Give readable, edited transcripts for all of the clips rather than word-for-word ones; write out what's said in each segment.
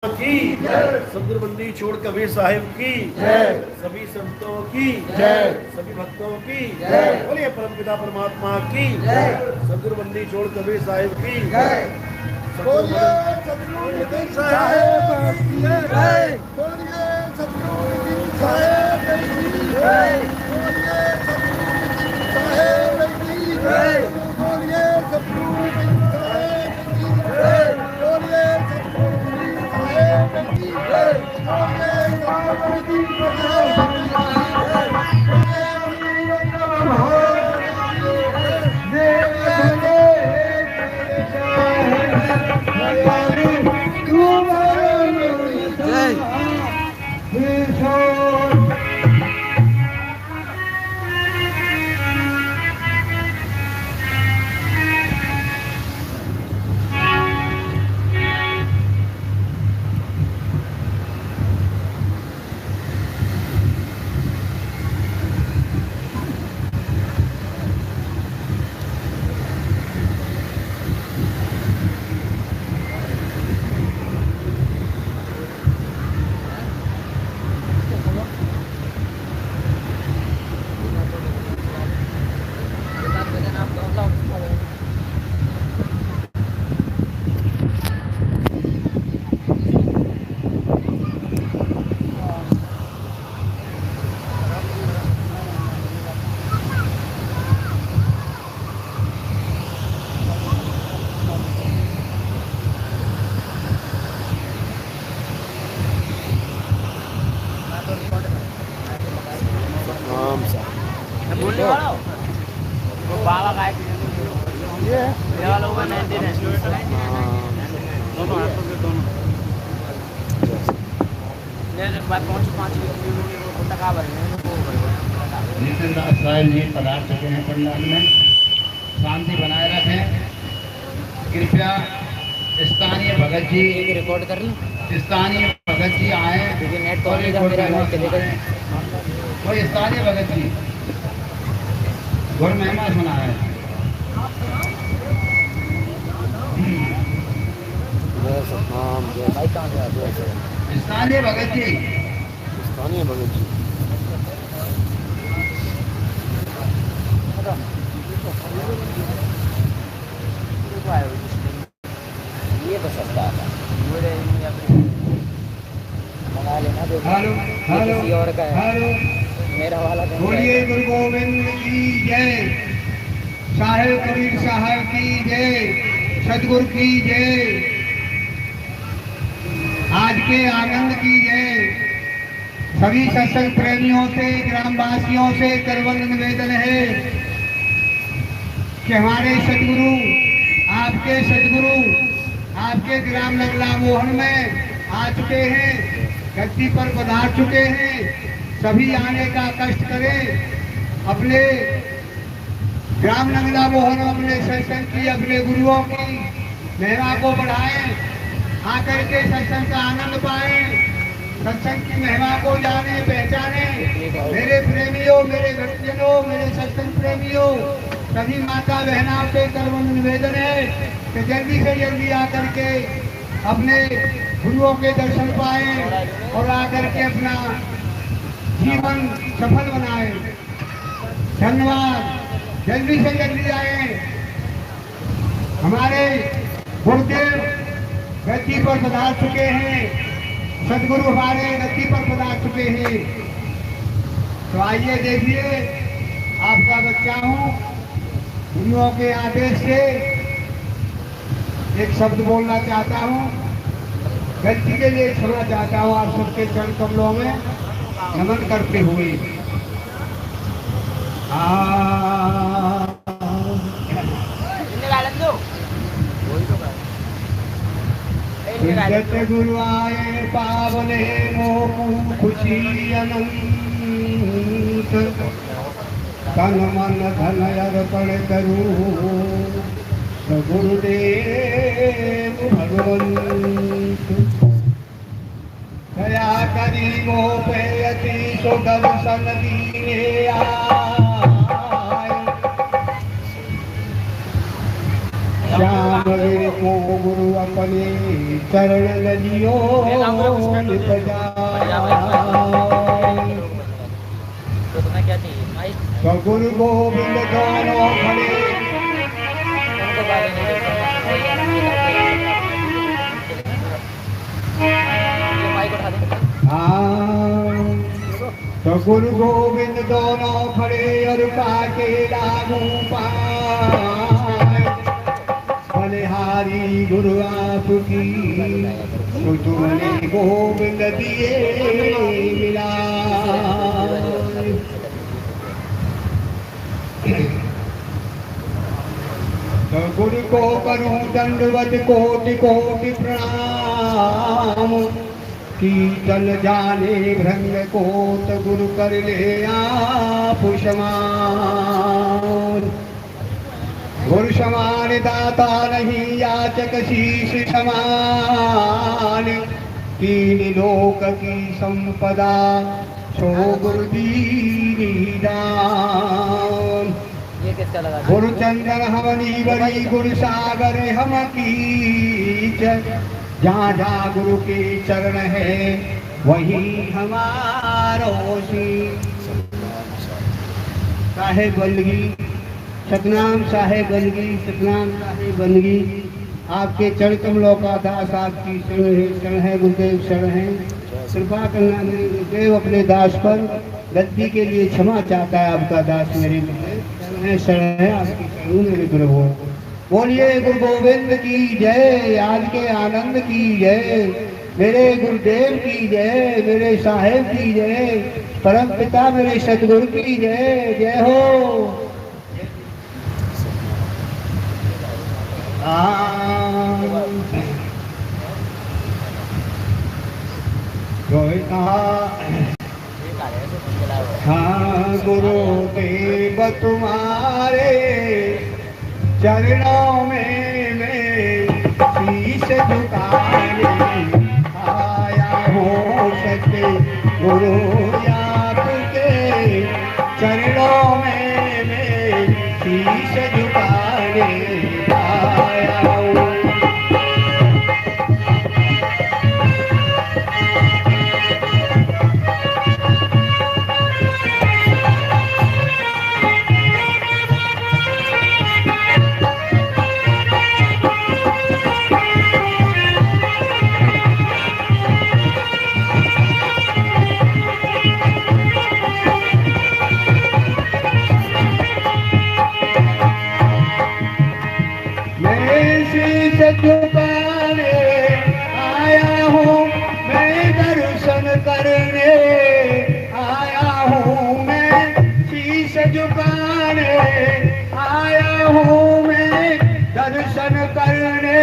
की सदगुरुबंदी छोड़ कबीर साहिब की सभी संतों की सभी भक्तों की बोलिए परमपिता परमात्मा की सदगुरुबंदी छोड़ कबीर साहिब की बोलिए सदगुरुबंदी साहिब की बोलिए सदगुरुबंदी साहिब की बोलिए सदगुरुबंदी साहिब की बोलिए सदगुरुबंदी साहिब की बोलिए बाबा का ये वाला हुआ 19 है दोनों हाथों के दोनों ये बात 5 तक आ रहे हैं नितिन दास साहिब जी पधार चुके हैं पंडाल में। शांति बनाए रखें कृपया। स्थानीय भगत जी रिकॉर्ड कर ली स्थानीय भगत जी आए नेट तो कोई स्थानीय भगत जी गुरु महिमा सुना है। स्थानीय भगत जी ये तो सस्ता था मंगा लेना जो हेलो हेलो किसी और का है हेलो मेरा वाला बोलिए गुरु गोविंद की जय। साहिब कबीर साहब की जय। सतगुरु की जय। आज के आनंद की जय। सभी सत्संग प्रेमियों से ग्रामवासियों से करबंद निवेदन है कि हमारे सतगुरु आपके ग्राम नगला मोहन में आ चुके हैं, गद्दी पर पधार चुके हैं। सभी आने का कष्ट करें, अपने ग्राम नगला मोहन अपने सत्संग की अपने गुरुओं की महिमा को बढ़ाएं, आकर के सत्संग का आनंद पाएं, सत्संग की महिमा को जाने पहचाने। मेरे प्रेमियों, मेरे भक्तजनों, मेरे सत्संग प्रेमियों, सभी माता बहनों से करबंद निवेदन है कि जल्दी से जल्दी आकर के अपने गुरुओं के दर्शन पाएं और आकर के अपना जीवन सफल बनाए। धन्यवाद। जल्दी से जल्दी आए। हमारे गुरुदेव गद्दी पर पधार चुके हैं, सदगुरु हमारे गद्दी पर पधार चुके हैं। तो आइए देखिए, आपका बच्चा हूँ, गुरुओं के आदेश से एक शब्द बोलना चाहता हूँ, गद्दी के लिए छोड़ना चाहता हूँ। आप सबके चरण कमलों में नमन करते हुए गुरु आए पावने मोह खुशी अनंत, तन मन धन अर्पण करूं गुरुदेव भगवंत। दया करी मोह पे अति सो दर्शन दीने आए। श्याम वीर को गुरु अपने चरण लजियो नित जाय। तो तुम्हें क्या चाहिए भाई? तो गुरु गोविंद दोनों खड़े तुमको गाली नहीं देता ये माइक उठा दे। तो गुरु गोविंद दोनों खड़े और काके लागू पाए। बलिहारी गुरु आपकी तो तुमने गोविंद दिए मिला। तो गुरु को करूं दंडवत कोटि कोटि प्रणाम। कीर्तन जाने भ्रंग कोट गुरु कर ले आप समान। गुरु समान दाता नहीं याचक शीश समान। तीन लोक की संपदा सो गुरु दीनी दान। ये किसका लगा? गुरु चंदन हवनी बड़ी गुरु सागर हम कीच। जहाँ जहाँ गुरु के चरण है वही हमारो शीश। साहेब बंदगी सतनाम साहेब बंदगी सतनाम साहेब बंदगी आपके चरण कमलों का दास आपकी शरण है गुरुदेव शरण है। कृपा करना मेरे गुरुदेव अपने दास पर गलती के लिए क्षमा चाहता है आपका दास मेरे गुरुदेव शरण है आपकी शरण मेरे गुरु। बोलिए गुरु गोविंद की जय। आज के आनंद की जय। मेरे गुरुदेव की जय। मेरे साहेब की जय। परम पिता मेरे सतगुरु की जय। जय हो। हाँ गुरुदेव तुम्हारे चरणों में मैं शीश झुकाने आया हूँ। सत्य गुरु आपके चरणों में मैं शीश झुकाने आया हूँ। झुकाने आया हूँ मैं दर्शन करने आया हूँ मैं शीश झुकाने आया हूँ मैं दर्शन करने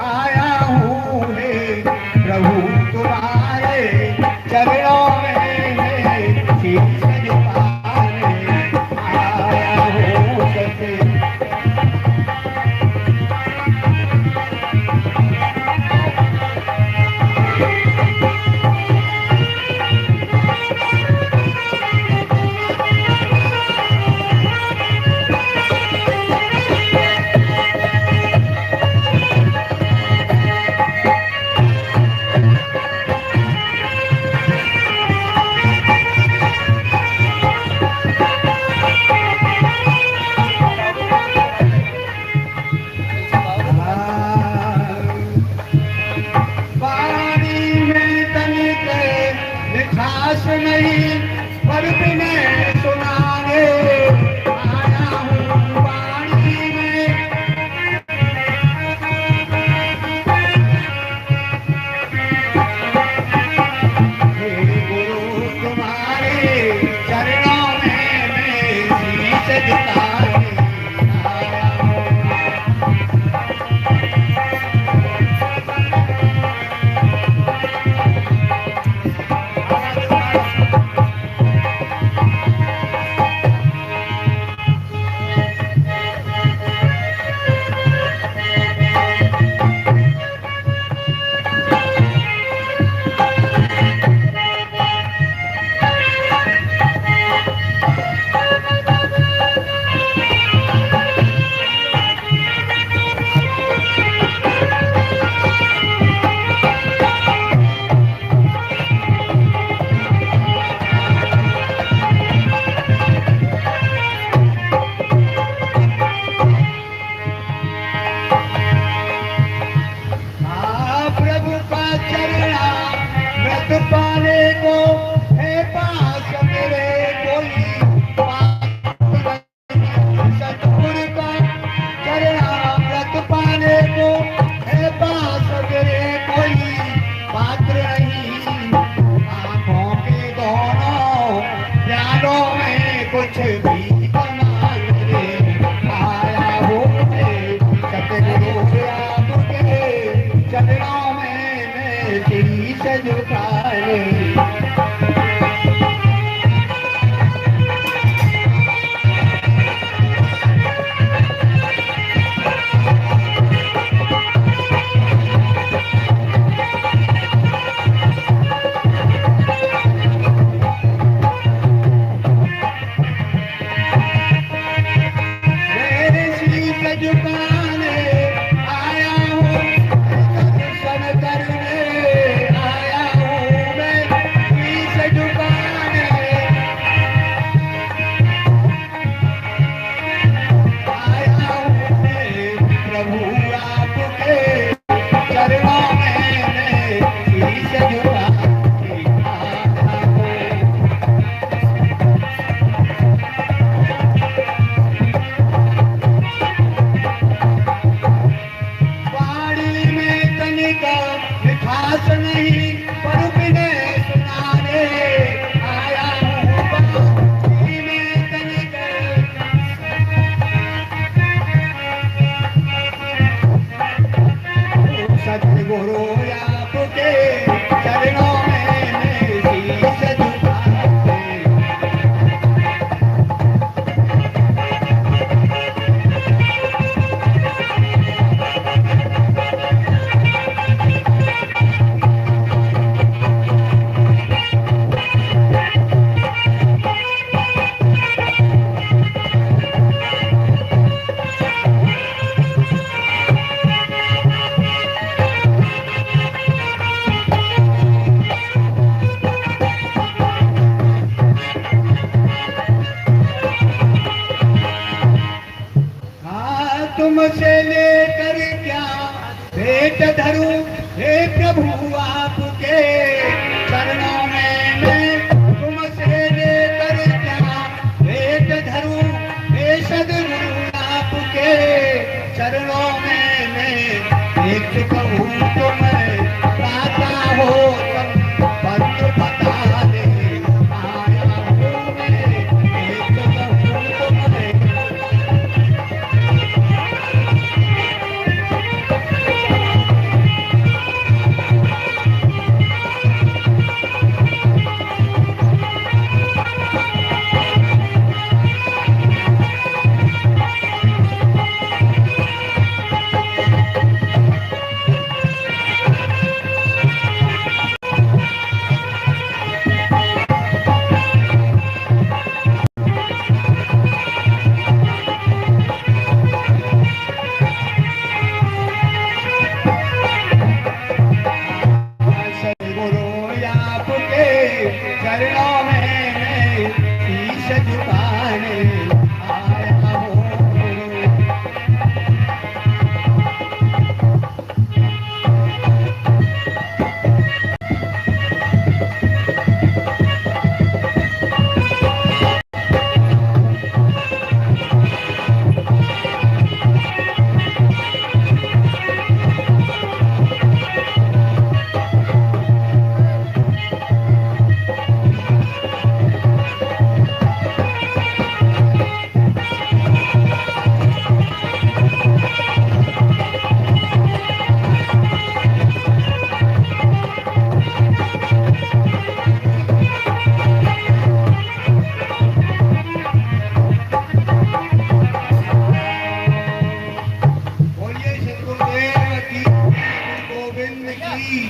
आया हूँ हे प्रभु तुम्हारे चरणों में मैं शीश झुकाने आया हूँ। सत्य नहीं पर बिने सुनाने आया हूँ वाणी में। हे गुरु तुम्हारे चरणों में मैं शीश झुकाने आया हूँ। शीश झुकाने तुमसे लेकर क्या भेंट धरूं हे प्रभु आपके चरणों में मैं तुमसे लेकर क्या भेंट धरूं हे सद्गुरु आपके चरणों में मैं एक कहूँ तो मैं गाता हो पंथ बता दे आया हूँ मैं एक कहूँ तो मैं चरणों में मैं शीश झुकाने आया हूँ।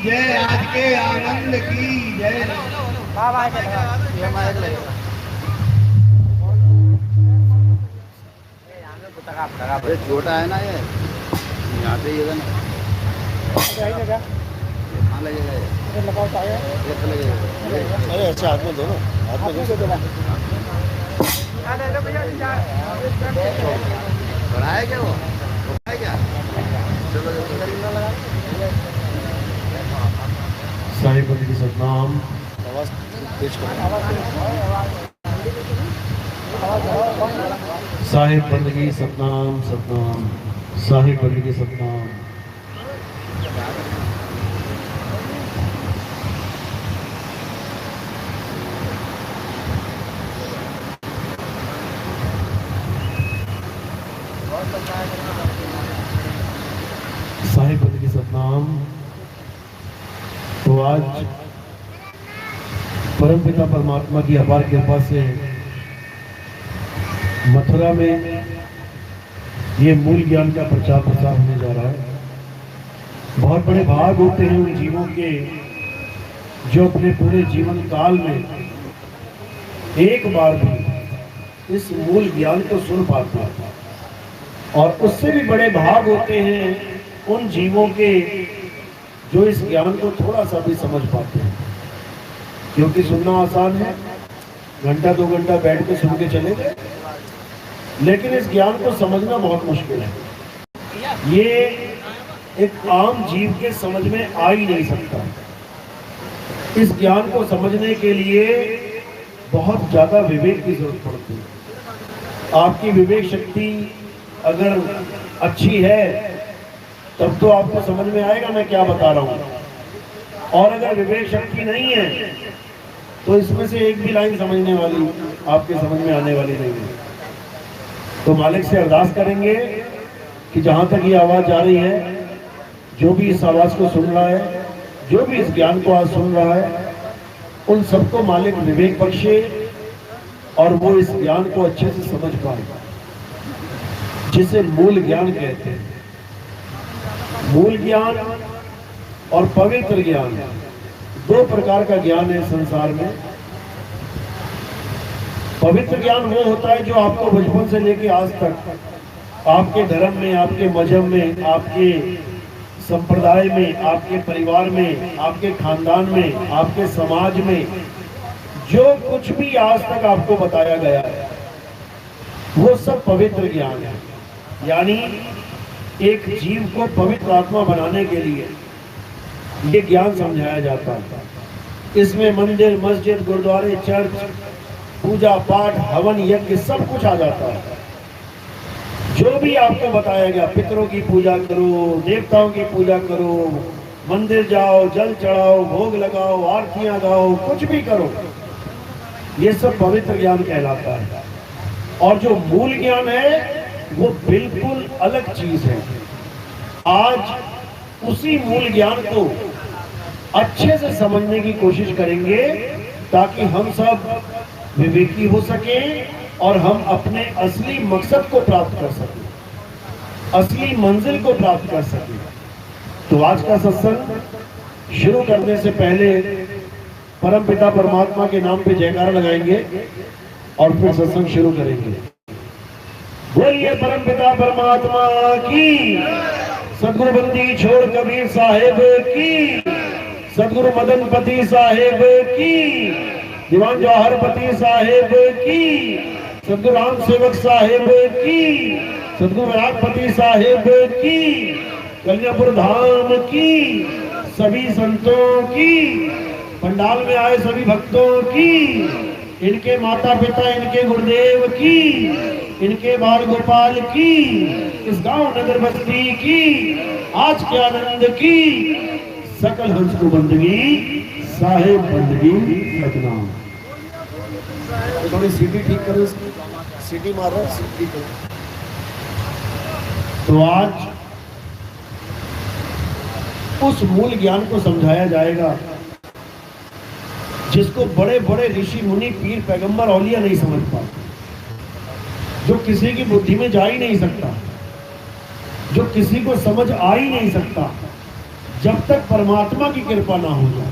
जय आज के आनंद की जय। अरे छोटा है ना ये, यहाँ पे ये ना कहाँ लगेगा ये लगेगा। अरे अच्छा हाथ में दो ना, हाथ में दो बड़ा है क्या वो है क्या? चलो साहिब बंदगी की सतनाम आवाज तेज करो। साहिब बंदगी सतनाम सतनाम, साहिब बंदगी सतनाम। साहिब बंदगी सतनाम। तो आज परमपिता परमात्मा की अपार कृपा से मथुरा में ये मूल ज्ञान का प्रचार प्रसार होने जा रहा है। बहुत बड़े भाग होते हैं उन जीवों के जो अपने पूरे जीवन काल में एक बार भी इस मूल ज्ञान को सुन पाते हैं, और उससे भी बड़े भाग होते हैं उन जीवों के जो इस ज्ञान को थोड़ा सा भी समझ पाते हैं। क्योंकि सुनना आसान है, घंटा 2 घंटा बैठ के सुन के चले गए, लेकिन इस ज्ञान को समझना बहुत मुश्किल है। ये एक आम जीव के समझ में आ ही नहीं सकता। इस ज्ञान को समझने के लिए बहुत ज़्यादा विवेक की जरूरत पड़ती है। आपकी विवेक शक्ति अगर अच्छी है तब तो आपको समझ में आएगा मैं क्या बता रहा हूँ, और अगर विवेक शक्ति नहीं है तो इसमें से एक भी लाइन समझने वाली आपके समझ में आने वाली नहीं है। तो मालिक से अरदास करेंगे कि जहाँ तक ये आवाज़ जा रही है, जो भी इस आवाज़ को सुन रहा है, जो भी इस ज्ञान को आज सुन रहा है, उन सबको मालिक विवेक बख्शे और वो इस ज्ञान को अच्छे से समझ पाए, जिसे मूल ज्ञान कहते हैं। मूल ज्ञान और पवित्र ज्ञान 2 प्रकार का ज्ञान है संसार में। पवित्र ज्ञान वो होता है जो आपको बचपन से लेके आज तक आपके धर्म में, आपके मजहब में, आपके संप्रदाय में, आपके परिवार में, आपके खानदान में, आपके समाज में जो कुछ भी आज तक आपको बताया गया है वो सब पवित्र ज्ञान है। यानी एक जीव को पवित्र आत्मा बनाने के लिए ये ज्ञान समझाया जाता है। इसमें मंदिर, मस्जिद, गुरुद्वारे, चर्च, पूजा पाठ, हवन, यज्ञ सब कुछ आ जाता है। जो भी आपको बताया गया, पितरों की पूजा करो, देवताओं की पूजा करो, मंदिर जाओ, जल चढ़ाओ, भोग लगाओ, आरतियां गाओ, कुछ भी करो, ये सब पवित्र ज्ञान कहलाता है। और जो मूल ज्ञान है वो बिल्कुल अलग चीज है। आज उसी मूल ज्ञान को अच्छे से समझने की कोशिश करेंगे ताकि हम सब विवेकी हो सकें और हम अपने असली मकसद को प्राप्त कर सकें, असली मंजिल को प्राप्त कर सकें। तो आज का सत्संग शुरू करने से पहले परमपिता परमात्मा के नाम पे जयकारा लगाएंगे और फिर सत्संग शुरू करेंगे। बोलिए परमपिता परमात्मा की, सदगुरु बंदी छोड़ कबीर साहेब की, सदगुरु मदनपति साहेब की, दीवान जौहरपति साहेब की, सदगुरु राम सेवक साहेब की, सदगुरु विराटपति साहेब की, कल्याणपुर धाम की, सभी संतों की, पंडाल में आए सभी भक्तों की, इनके माता पिता, इनके गुरुदेव की, इनके बाल गोपाल की, इस गांव नगर बस्ती की, आज के आनंद की, सकल हंस को बंदगी, साहेब बंदगी सतनाम। थोड़ी सीटी ठीक करो, सीटी मार रहा, सीटी करो। तो आज उस मूल ज्ञान को समझाया जाएगा जिसको बड़े बड़े ऋषि मुनि, पीर, पैगंबर, औलिया नहीं समझ पाते, जो किसी की बुद्धि में जा ही नहीं सकता, जो किसी को समझ आ ही नहीं सकता। जब तक परमात्मा की कृपा ना हो जाए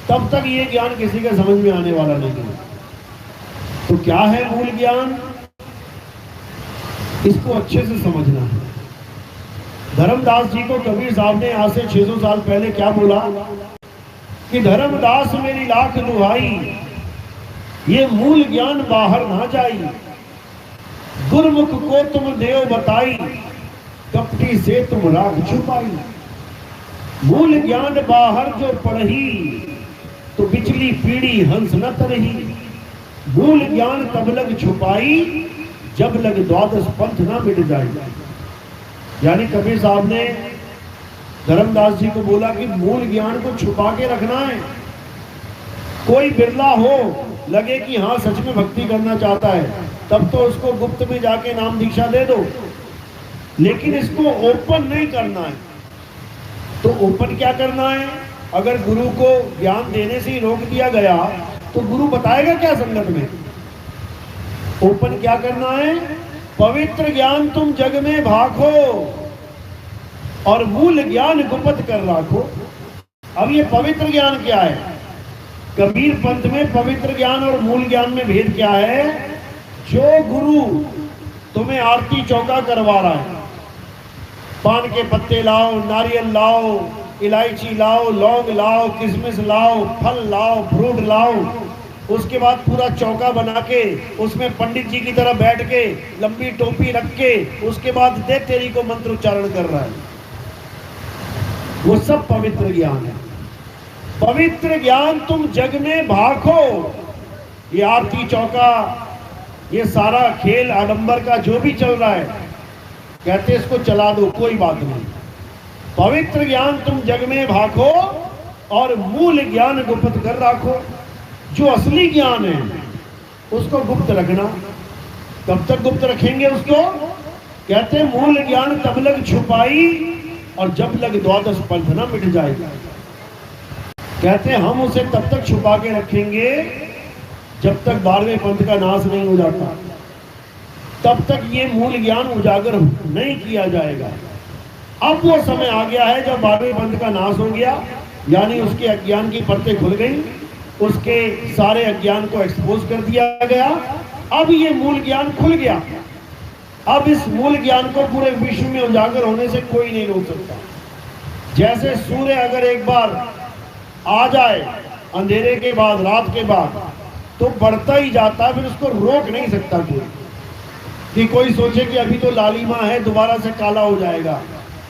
तब तक ये ज्ञान किसी के समझ में आने वाला नहीं है। तो क्या है मूल ज्ञान, इसको अच्छे से समझना है। धर्मदास जी को कबीर साहब ने आज से 600 साल पहले क्या बोला कि धर्मदास मेरी लाख दुहाई, ये मूल ज्ञान बाहर ना जाई, गुरमुख को तुम देव बताई, कपटी से तुम राग छुपाई। मूल ज्ञान बाहर जो पढ़ी, तो पिछली पीढ़ी हंस न तरही। मूल ज्ञान तब लग छुपाई, जब लग द्वादश पंथ ना मिट जाए। यानी कबीर साहब ने धर्मदास जी को बोला कि मूल ज्ञान को छुपा के रखना है। कोई बिरला हो, लगे कि हाँ सच में भक्ति करना चाहता है, तब तो उसको गुप्त में जाके नाम दीक्षा दे दो, लेकिन इसको ओपन नहीं करना है। तो ओपन क्या करना है? अगर गुरु को ज्ञान देने से ही रोक दिया गया तो गुरु बताएगा क्या संगत में? ओपन क्या करना है? पवित्र ज्ञान तुम जग में भाखो और मूल ज्ञान गुप्त कर राखो। अब ये पवित्र ज्ञान क्या है? कबीर पंथ में पवित्र ज्ञान और मूल ज्ञान में भेद क्या है? जो गुरु तुम्हें आरती चौका करवा रहा है, पान के पत्ते लाओ, नारियल लाओ, इलायची लाओ, लौंग लाओ, किशमिश लाओ, फल लाओ, फ्रूट लाओ, उसके बाद पूरा चौका बना के उसमें पंडित जी की तरह बैठ के लंबी टोपी रख के उसके बाद दे तेरी को मंत्र उच्चारण कर रहा है, वो सब पवित्र ज्ञान है। पवित्र ज्ञान तुम जग में भाखो। ये आरती चौका, ये सारा खेल आडंबर का जो भी चल रहा है, कहते इसको चला दो, कोई बात नहीं। पवित्र ज्ञान तुम जग में भाखो और मूल ज्ञान गुप्त कर राखो। जो असली ज्ञान है उसको गुप्त रखना। कब तक गुप्त रखेंगे उसको? कहते मूल ज्ञान तब लग छुपाई और जब लग द्वादश पंथ न मिट जाएगा। कहते हम उसे तब तक छुपा के रखेंगे जब तक 12वें पंथ का नाश नहीं हो जाता, तब तक ये मूल ज्ञान उजागर नहीं किया जाएगा। अब वो समय आ गया है जब 12वें पंथ का नाश हो गया, यानी उसके अज्ञान की परतें खुल गई, उसके सारे अज्ञान को एक्सपोज कर दिया गया। अब ये मूल ज्ञान खुल गया। अब इस मूल ज्ञान को पूरे विश्व में उजागर होने से कोई नहीं रोक सकता। जैसे सूर्य अगर एक बार आ जाए अंधेरे के बाद, रात के बाद, तो बढ़ता ही जाता है, फिर उसको रोक नहीं सकता कोई। कि कोई सोचे कि अभी तो लालिमा है, दोबारा से काला हो जाएगा।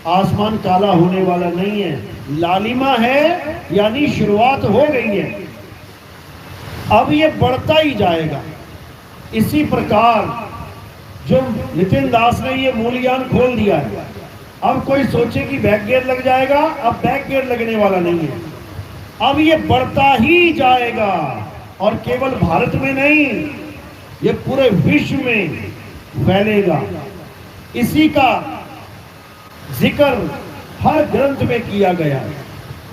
आसमान काला होने वाला नहीं है, लालिमा है यानी शुरुआत हो गई है, अब ये बढ़ता ही जाएगा। इसी प्रकार जो नितिन दास ने ये मूल ज्ञान खोल दिया है, अब कोई सोचे कि बैक गियर लग जाएगा, अब बैक गियर लगने वाला नहीं है, अब ये बढ़ता ही जाएगा। और केवल भारत में नहीं, ये पूरे विश्व में फैलेगा। इसी का जिक्र हर ग्रंथ में किया गया है।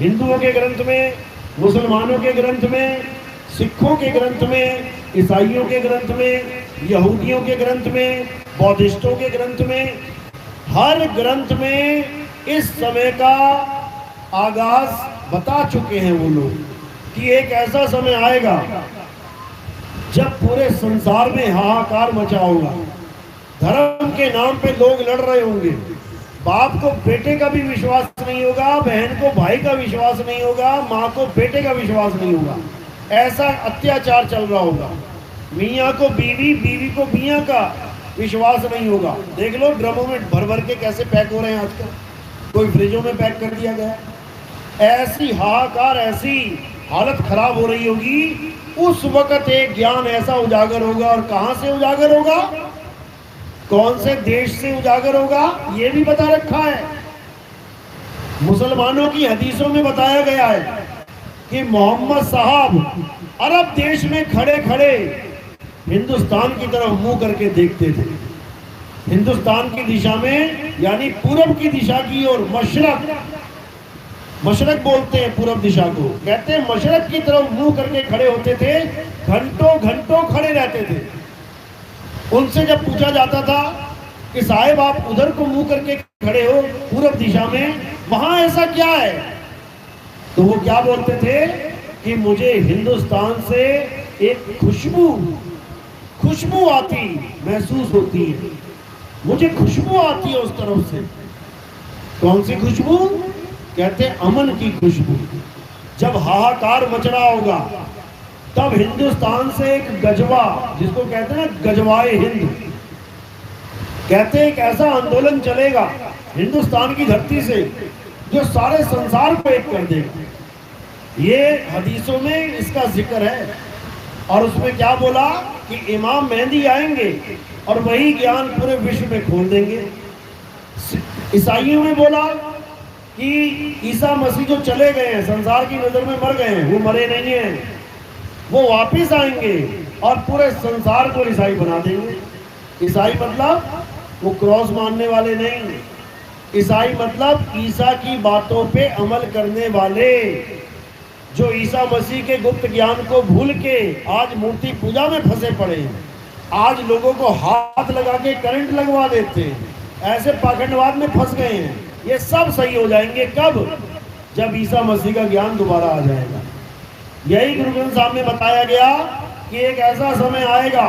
हिंदुओं के ग्रंथ में, मुसलमानों के ग्रंथ में, सिखों के ग्रंथ में, ईसाइयों के ग्रंथ में, यहूदियों के ग्रंथ में, बौद्धिस्टों के ग्रंथ में, हर ग्रंथ में इस समय का आगाज बता चुके हैं वो लोग कि एक ऐसा समय आएगा जब पूरे संसार में हाहाकार मचा होगा। धर्म के नाम पे लोग लड़ रहे होंगे, बाप को बेटे का भी विश्वास नहीं होगा, बहन को भाई का विश्वास नहीं होगा, माँ को बेटे का विश्वास नहीं होगा, ऐसा अत्याचार चल रहा होगा। मियाँ को बीवी, बीवी को मियाँ का विश्वास नहीं होगा। देख लो ड्रमों में भर भर के कैसे पैक हो रहे हैं आजकल, कोई फ्रिजों में पैक कर दिया गया। ऐसी हाहाकार, ऐसी हालत खराब हो रही होगी, उस वक्त एक ज्ञान ऐसा उजागर होगा। और कहां से उजागर होगा, कौन से देश से उजागर होगा, ये भी बता रखा है। मुसलमानों की हदीसों में बताया गया है कि मोहम्मद साहब अरब देश में खड़े खड़े हिंदुस्तान की तरफ मुंह करके देखते थे। हिंदुस्तान की दिशा में यानी पूरब की दिशा की ओर, मशरक बोलते हैं पूरब दिशा को, कहते हैं मशरक की तरफ मुंह करके खड़े होते थे, घंटों घंटों खड़े रहते थे। उनसे जब पूछा जाता था कि साहेब आप उधर को मुंह करके खड़े हो पूरब दिशा में, वहां ऐसा क्या है, तो वो क्या बोलते थे कि मुझे हिंदुस्तान से एक खुशबू आती महसूस होती है, मुझे खुशबू आती है उस तरफ से। कौन सी खुशबू? कहते अमन की खुशबू। जब हाहाकार मच रहा होगा तब हिंदुस्तान से एक गजवा, जिसको कहते हैं ना गजवाए हिंद, कहते एक ऐसा आंदोलन चलेगा हिंदुस्तान की धरती से जो सारे संसार को एक कर देगा। ये हदीसों में इसका जिक्र है। और उसमें क्या बोला कि इमाम मेहदी आएंगे और वही ज्ञान पूरे विश्व में खोल देंगे। ईसाइयों में बोला कि ईसा मसीह जो चले गए हैं, संसार की नजर में मर गए हैं, वो मरे नहीं हैं, वो वापिस आएंगे और पूरे संसार को ईसाई बना देंगे। ईसाई मतलब वो क्रॉस मानने वाले नहीं, ईसाई मतलब ईसा की बातों पे अमल करने वाले, जो ईसा मसीह के गुप्त ज्ञान को भूल के आज मूर्ति पूजा में फंसे पड़े हैं, आज लोगों को हाथ लगा के करंट लगवा देते हैं, ऐसे पाखंडवाद में फंस गए हैं। ये सब सही हो जाएंगे कब? जब ईसा मसीह का ज्ञान दोबारा आ जाएगा। यही गुरु ग्रंथ साहब में बताया गया कि एक ऐसा समय आएगा,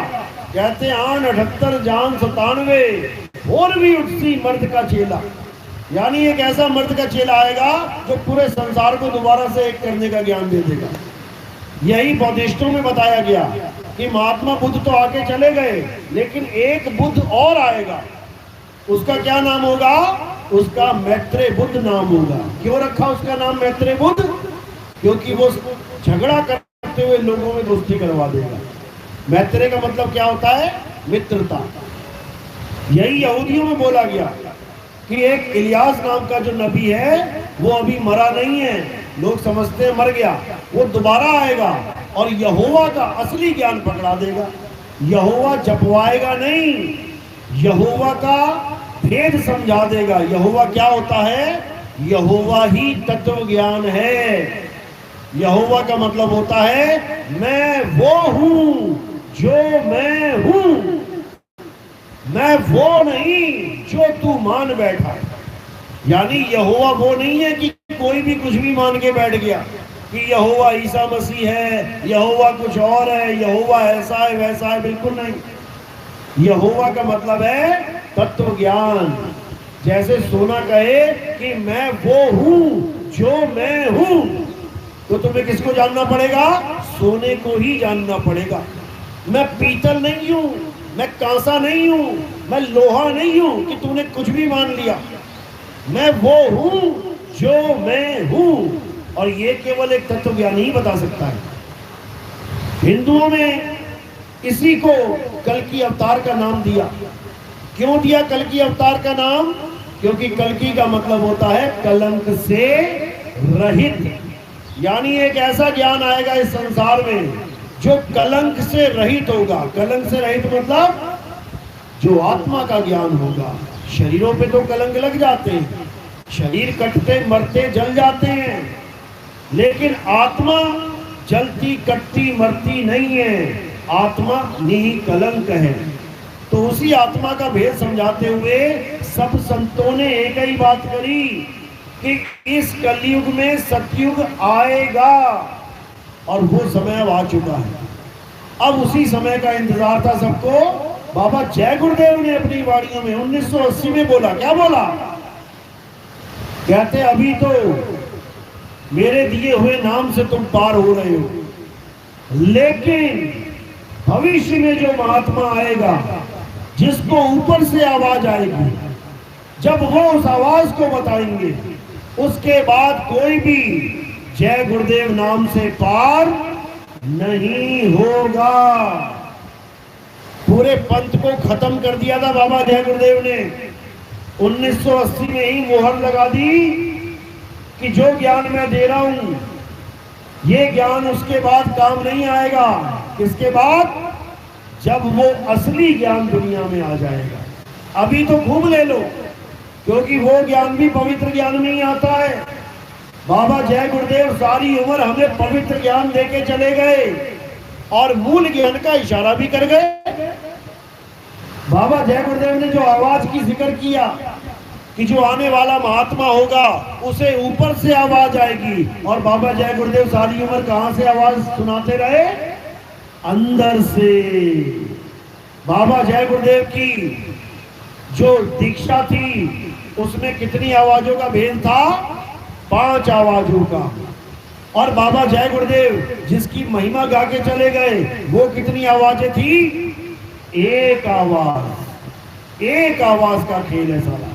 कहते हैं 8 जान 97 और भी उठसी मर्द का चेला, यानी एक ऐसा मर्द का चेला आएगा जो पूरे संसार को दोबारा से एक करने का ज्ञान दे देगा। यही बौद्धिस्टों में बताया गया कि महात्मा बुद्ध तो आके चले गए, लेकिन एक बुद्ध और आएगा। उसका क्या नाम होगा? उसका मैत्रेय बुद्ध नाम होगा। क्यों रखा उसका नाम मैत्रेय बुद्ध? क्योंकि वो झगड़ा करते हुए लोगों में दोस्ती करवा देगा। मैत्रेय का मतलब क्या होता है? मित्रता। यही यहूदियों में बोला गया कि एक इलियास नाम का जो नबी है वो अभी मरा नहीं है, लोग समझते हैं मर गया, वो दोबारा आएगा और यहोवा का असली ज्ञान पकड़ा देगा। यहोवा जपवाएगा नहीं, यहोवा का भेद समझा देगा। यहोवा क्या होता है? यहोवा ही तत्व ज्ञान है। यहोवा का मतलब होता है मैं वो हूं जो मैं हूं, मैं वो नहीं जो तू मान बैठा। यानी यहोवा वो नहीं है कि कोई भी कुछ भी मान के बैठ गया कि यहोवा ईसा मसीह है, यहोवा कुछ और है, यहोवा ऐसा है वैसा है। बिल्कुल नहीं। यहोवा का मतलब है तत्व ज्ञान। जैसे सोना कहे कि मैं वो हूं जो मैं हूं, तो तुम्हें किसको जानना पड़ेगा? सोने को ही जानना पड़ेगा। मैं पीतल नहीं हूं, मैं कांसा नहीं हूं, मैं लोहा नहीं हूं कि तूने कुछ भी मान लिया। मैं वो हूं जो मैं हूं, और ये केवल एक तत्वज्ञानी ही बता सकता है। हिंदुओं में इसी को कल्कि अवतार का नाम दिया। क्यों दिया कल्कि अवतार का नाम? क्योंकि कल्कि का मतलब होता है कलंक से रहित। यानी एक ऐसा ज्ञान आएगा इस संसार में जो कलंक से रहित होगा। कलंक से रहित मतलब जो आत्मा का ज्ञान होगा। शरीरों पे तो कलंक लग जाते हैं, शरीर कटते मरते जल जाते हैं, लेकिन आत्मा जलती कटती मरती नहीं है। आत्मा निकलंक है। तो उसी आत्मा का भेद समझाते हुए सब संतों ने एक ही बात करी कि इस कलयुग में सतयुग आएगा, और वो समय अब आ चुका है। अब उसी समय का इंतजार था सबको। बाबा जय गुरुदेव ने अपनी वाणियों में 1980 में बोला, क्या बोला? कहते अभी तो मेरे दिए हुए नाम से तुम पार हो रहे हो, लेकिन भविष्य में जो महात्मा आएगा जिसको ऊपर से आवाज आएगी, जब वो उस आवाज को बताएंगे, उसके बाद कोई भी जय गुरुदेव नाम से पार नहीं होगा। पूरे पंथ को खत्म कर दिया था बाबा जय गुरुदेव ने। 1980 में ही मोहर लगा दी कि जो ज्ञान मैं दे रहा हूं, ये ज्ञान उसके बाद काम नहीं आएगा। किसके बाद? जब वो असली ज्ञान दुनिया में आ जाएगा। अभी तो खूब ले लो, क्योंकि वो ज्ञान भी पवित्र ज्ञान में ही आता है। बाबा जय गुरुदेव सारी उम्र हमें पवित्र ज्ञान देके चले गए और मूल ज्ञान का इशारा भी कर गए। बाबा जय गुरुदेव ने जो आवाज की जिक्र किया कि जो आने वाला महात्मा होगा उसे ऊपर से आवाज आएगी, और बाबा जय गुरुदेव सारी उम्र कहां से आवाज सुनाते रहे? अंदर से। बाबा जय गुरुदेव की जो दीक्षा थी उसमें कितनी आवाजों का भेद था? 5 आवाजों का। और बाबा जय गुरुदेव जिसकी महिमा गा के चले गए, वो कितनी आवाजें थी? 1 आवाज। 1 आवाज का खेल है सारा।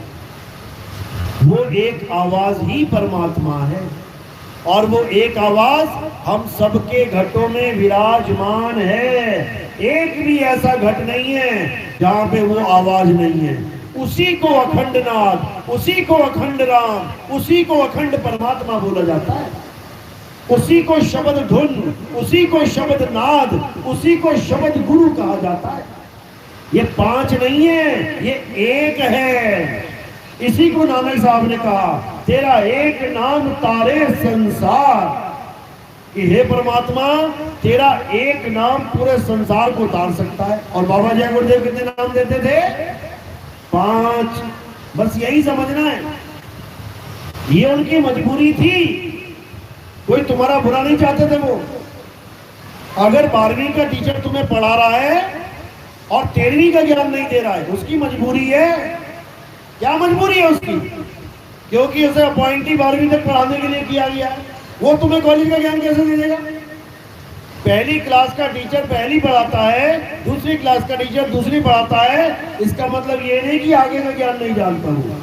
वो 1 आवाज ही परमात्मा है, और वो 1 आवाज हम सबके घटों में विराजमान है। एक भी ऐसा घट नहीं है जहां पे वो आवाज नहीं है। उसी को अखंड नाद, उसी को अखंड राम, उसी को अखंड परमात्मा बोला जाता है। उसी को शब्द धुन, उसी को शब्द नाद, उसी को शब्द गुरु कहा जाता है। ये 5 नहीं है, ये 1 है। इसी को नानक साहब ने कहा, तेरा एक नाम तारे संसार, कि हे परमात्मा तेरा एक नाम पूरे संसार को तार सकता है। और बाबा जय गुरुदेव कितने नाम देते थे? 5। बस यही समझना है, ये उनकी मजबूरी थी, कोई तुम्हारा बुरा नहीं चाहते थे वो। अगर 12वीं का टीचर तुम्हें पढ़ा रहा है और 13वीं का ज्ञान नहीं दे रहा है, उसकी मजबूरी है। क्या मजबूरी है उसकी? क्योंकि उसे अपॉइंटी 12वीं तक पढ़ाने के लिए किया गया है। वो तुम्हें कॉलेज का ज्ञान कैसे दे देगा? पहली क्लास का टीचर पहली पढ़ाता है, दूसरी क्लास का टीचर दूसरी पढ़ाता है, इसका मतलब ये नहीं कि आगे का ज्ञान नहीं जानता हूँ।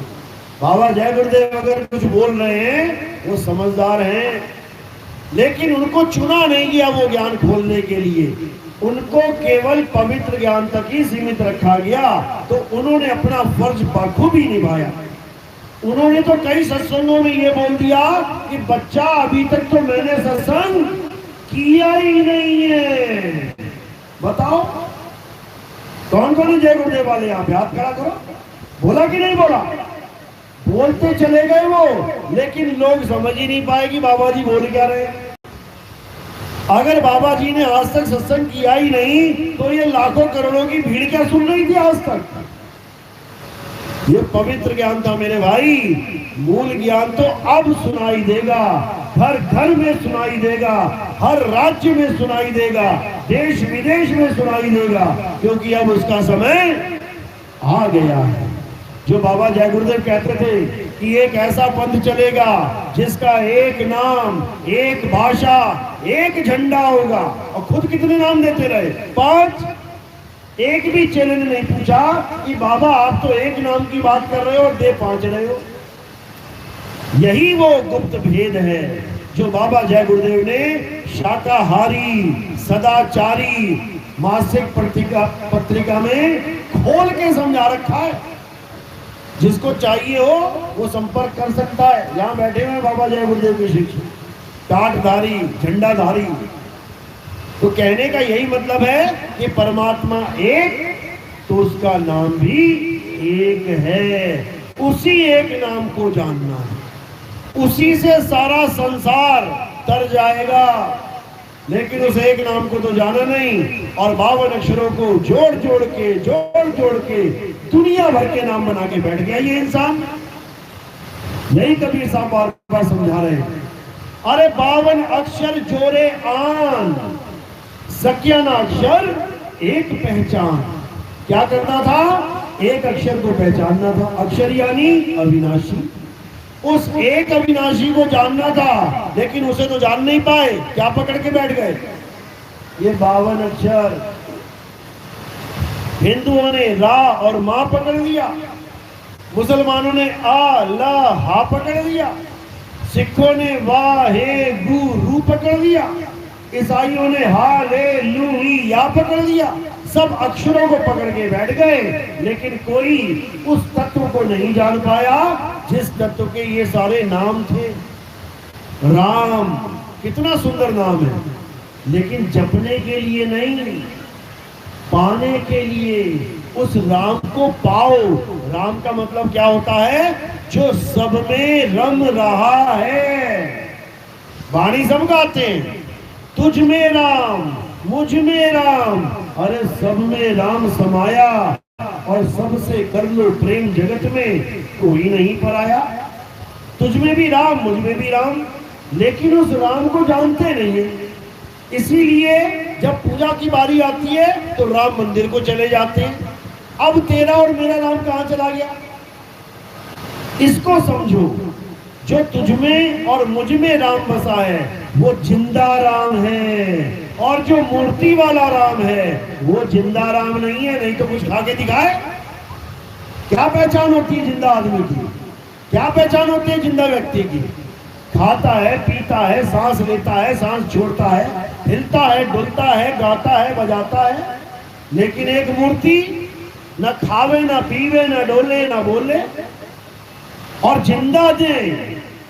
बाबा जय गुरुदेव अगर कुछ बोल रहे हैं वो समझदार हैं, लेकिन उनको चुना नहीं गया वो ज्ञान खोलने के लिए, उनको केवल पवित्र ज्ञान तक ही सीमित रखा गया। तो उन्होंने अपना फर्ज बखूबी निभाया। उन्होंने तो कई सत्संगों में ये बोल दिया कि बच्चा अभी तक तो मैंने सत्संग किया ही नहीं है। बताओ कौन कौन जय गुरुदेव वाले यहाँ पे हाथ खड़ा करो। बोला कि नहीं बोला? बोलते चले गए वो, लेकिन लोग समझ ही नहीं पाए कि बाबा जी बोल क्या रहे। अगर बाबा जी ने आज तक सत्संग किया ही नहीं तो ये लाखों करोड़ों की भीड़ क्या सुन रही थी आज तक? ये पवित्र ज्ञान था मेरे भाई। मूल ज्ञान तो अब सुनाई देगा, हर घर में सुनाई देगा, हर राज्य में सुनाई देगा, देश विदेश में सुनाई देगा, क्योंकि अब उसका समय आ गया है। जो बाबा जय गुरुदेव कहते थे कि एक ऐसा पंथ चलेगा जिसका एक नाम, एक भाषा, एक झंडा होगा। और खुद कितने नाम देते रहे? 5। एक भी चेले ने नहीं पूछा कि बाबा आप तो एक नाम की बात कर रहे हो और दे 5 रहे हो। यही वो गुप्त भेद है जो बाबा जय गुरुदेव ने शाकाहारी सदाचारी मासिक पत्रिका में खोल के समझा रखा है। जिसको चाहिए हो वो संपर्क कर सकता है। यहाँ बैठे हुए बाबा जय गुरुदेव के शिष्य, टाटधारी, झंडाधारी। तो कहने का यही मतलब है कि परमात्मा एक तो उसका नाम भी एक है। उसी एक नाम को जानना है, उसी से सारा संसार तर जाएगा। लेकिन उस एक नाम को तो जाना नहीं, और 52 अक्षरों को जोड़ जोड़ के दुनिया भर के नाम बना के बैठ गया ये इंसान। यही कबीर साहब बार बार समझा रहे हैं। अरे 52 अक्षर जोड़े आन, सकियाना अक्षर एक पहचान। क्या करना था? एक अक्षर को पहचानना था। अक्षर यानी अविनाशी। उस एक अविनाशी को जानना था, लेकिन उसे तो जान नहीं पाए। क्या पकड़ के बैठ गए? ये 52 अक्षर। हिंदुओं ने रा और मां पकड़ लिया, मुसलमानों ने आ ला हा पकड़ लिया, सिखों ने वाह हे गु रू पकड़ लिया, ईसाइयों ने हा ले लू ही या पकड़ लिया। सब अक्षरों को पकड़ के बैठ गए, लेकिन कोई उस तत्व को नहीं जान पाया जिस तत्व के ये सारे नाम थे। राम कितना सुंदर नाम है, लेकिन जपने के लिए नहीं, पाने के लिए। उस राम को पाओ। राम का मतलब क्या होता है? जो सब में रम रहा है। वाणी सब गाते हैं, तुझ में राम, मुझ में राम, अरे सब में राम समाया, और सबसे कर लो प्रेम जगत में कोई नहीं पराया। तुझ में भी राम, मुझ में भी राम, लेकिन उस राम को जानते नहीं है। इसीलिए जब पूजा की बारी आती है तो राम मंदिर को चले जाते हैं। अब तेरा और मेरा राम कहां चला गया? इसको समझो। जो तुझ में और मुझ में राम बसा है वो जिंदा राम है, और जो मूर्ति वाला राम है वो जिंदा राम नहीं है। नहीं तो कुछ खा के दिखाए। क्या पहचान होती है जिंदा आदमी की? क्या पहचान होती है जिंदा व्यक्ति की? खाता है, पीता है, सांस लेता है, सांस छोड़ता है, हिलता है, डुलता है, गाता है, बजाता है। लेकिन एक मूर्ति न खावे, न पीवे, न डोले, न बोले, और जिंदा दे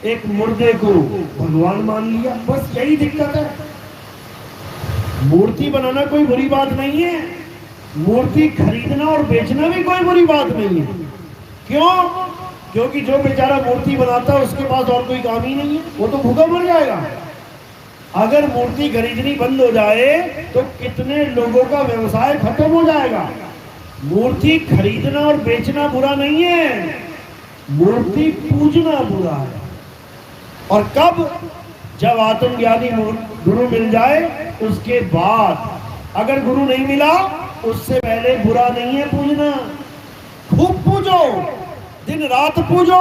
एक मुर्दे को भगवान मान लिया। बस यही दिक्कत है। मूर्ति बनाना कोई बुरी बात नहीं है, मूर्ति खरीदना और बेचना भी कोई बुरी बात नहीं है। क्यों? क्योंकि जो बेचारा मूर्ति बनाता है उसके पास और कोई काम ही नहीं है, वो तो भूखा मर जाएगा। अगर मूर्ति खरीदनी बंद हो जाए तो कितने लोगों का व्यवसाय खत्म हो जाएगा। मूर्ति खरीदना और बेचना बुरा नहीं है, मूर्ति पूजना बुरा है। और कब? जब आत्मज्ञानी गुरु मिल जाए उसके बाद। अगर गुरु नहीं मिला उससे पहले बुरा नहीं है पूजना। खूब पूजो, दिन रात पूजो।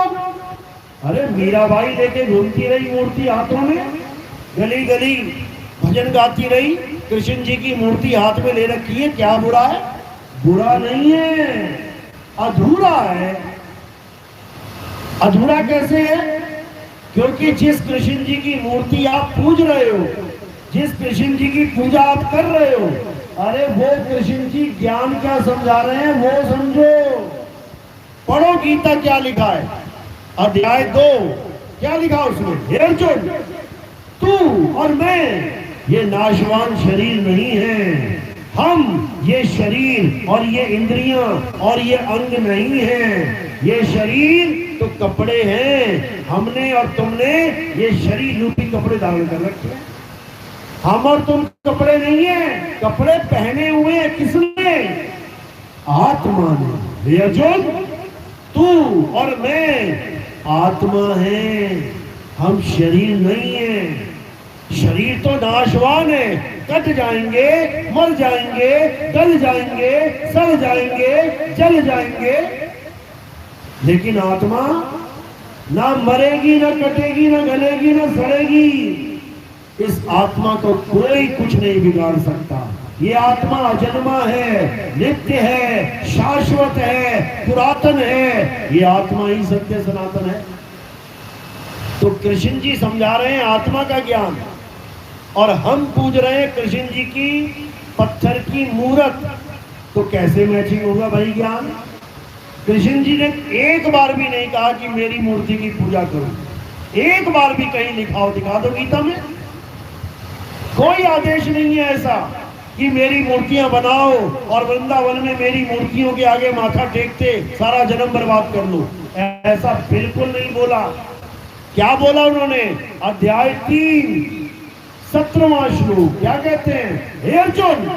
अरे मीराबाई लेके घूमती रही मूर्ति हाथों में, गली गली भजन गाती रही, कृष्ण जी की मूर्ति हाथ में ले रखी है, क्या बुरा है? बुरा नहीं है, अधूरा है। अधूरा कैसे है? क्योंकि जिस कृष्ण जी की मूर्ति आप पूज रहे हो, जिस कृष्ण जी की पूजा आप कर रहे हो, अरे वो कृष्ण जी ज्ञान क्या समझा रहे हैं वो समझो। पढ़ो गीता क्या लिखा है, अध्याय 2 क्या लिखा उसमें? हे अर्जुन, तू और मैं ये नाशवान शरीर नहीं है, हम ये शरीर और ये इंद्रियां और ये अंग नहीं है। ये शरीर तो कपड़े हैं, हमने और तुमने ये शरीर रूपी कपड़े धारण कर रखे हैं। हम और तुम कपड़े नहीं है, कपड़े पहने हुए हैं किसने? आत्मा ने। हे अर्जुन, तू और मैं आत्मा है, हम शरीर नहीं है। शरीर तो नाशवान है, कट जाएंगे, मर जाएंगे, गल जाएंगे, सड़ जाएंगे, जल जाएंगे। लेकिन आत्मा ना मरेगी, ना कटेगी, ना गलेगी, ना सड़ेगी। इस आत्मा को कोई कुछ नहीं बिगाड़ सकता। ये आत्मा अजन्मा है, नित्य है, शाश्वत है, पुरातन है। ये आत्मा ही सत्य सनातन है। तो कृष्ण जी समझा रहे हैं आत्मा का ज्ञान, और हम पूज रहे हैं कृष्ण जी की पत्थर की मूर्त। तो कैसे मैचिंग होगा भाई ज्ञान? कृष्ण जी ने एक बार भी नहीं कहा कि मेरी मूर्ति की पूजा करो। एक बार भी कहीं लिखा हो दिखा दो गीता में। कोई आदेश नहीं है ऐसा कि मेरी मूर्तियां बनाओ और वृंदावन में मेरी मूर्तियों के आगे माथा टेकते सारा जन्म बर्बाद कर लो। ऐसा बिल्कुल नहीं बोला। क्या बोला उन्होंने? अध्याय 3 17वां श्लोक क्या कहते हैं? हे अर्जुन,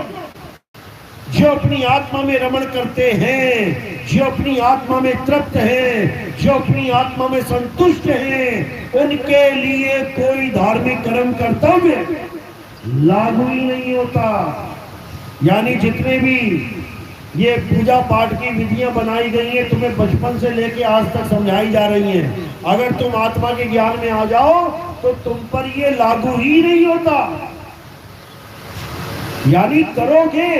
जो अपनी आत्मा में रमण करते हैं, जो अपनी आत्मा में तृप्त हैं, जो अपनी आत्मा में संतुष्ट हैं, उनके लिए कोई धार्मिक कर्म कर्तव्य लागू ही नहीं होता। यानी जितने भी ये पूजा पाठ की विधियां बनाई गई हैं, तुम्हें बचपन से लेके आज तक समझाई जा रही हैं, अगर तुम आत्मा के ज्ञान में आ जाओ तो तुम पर ये लागू ही नहीं होता। यानी करोगे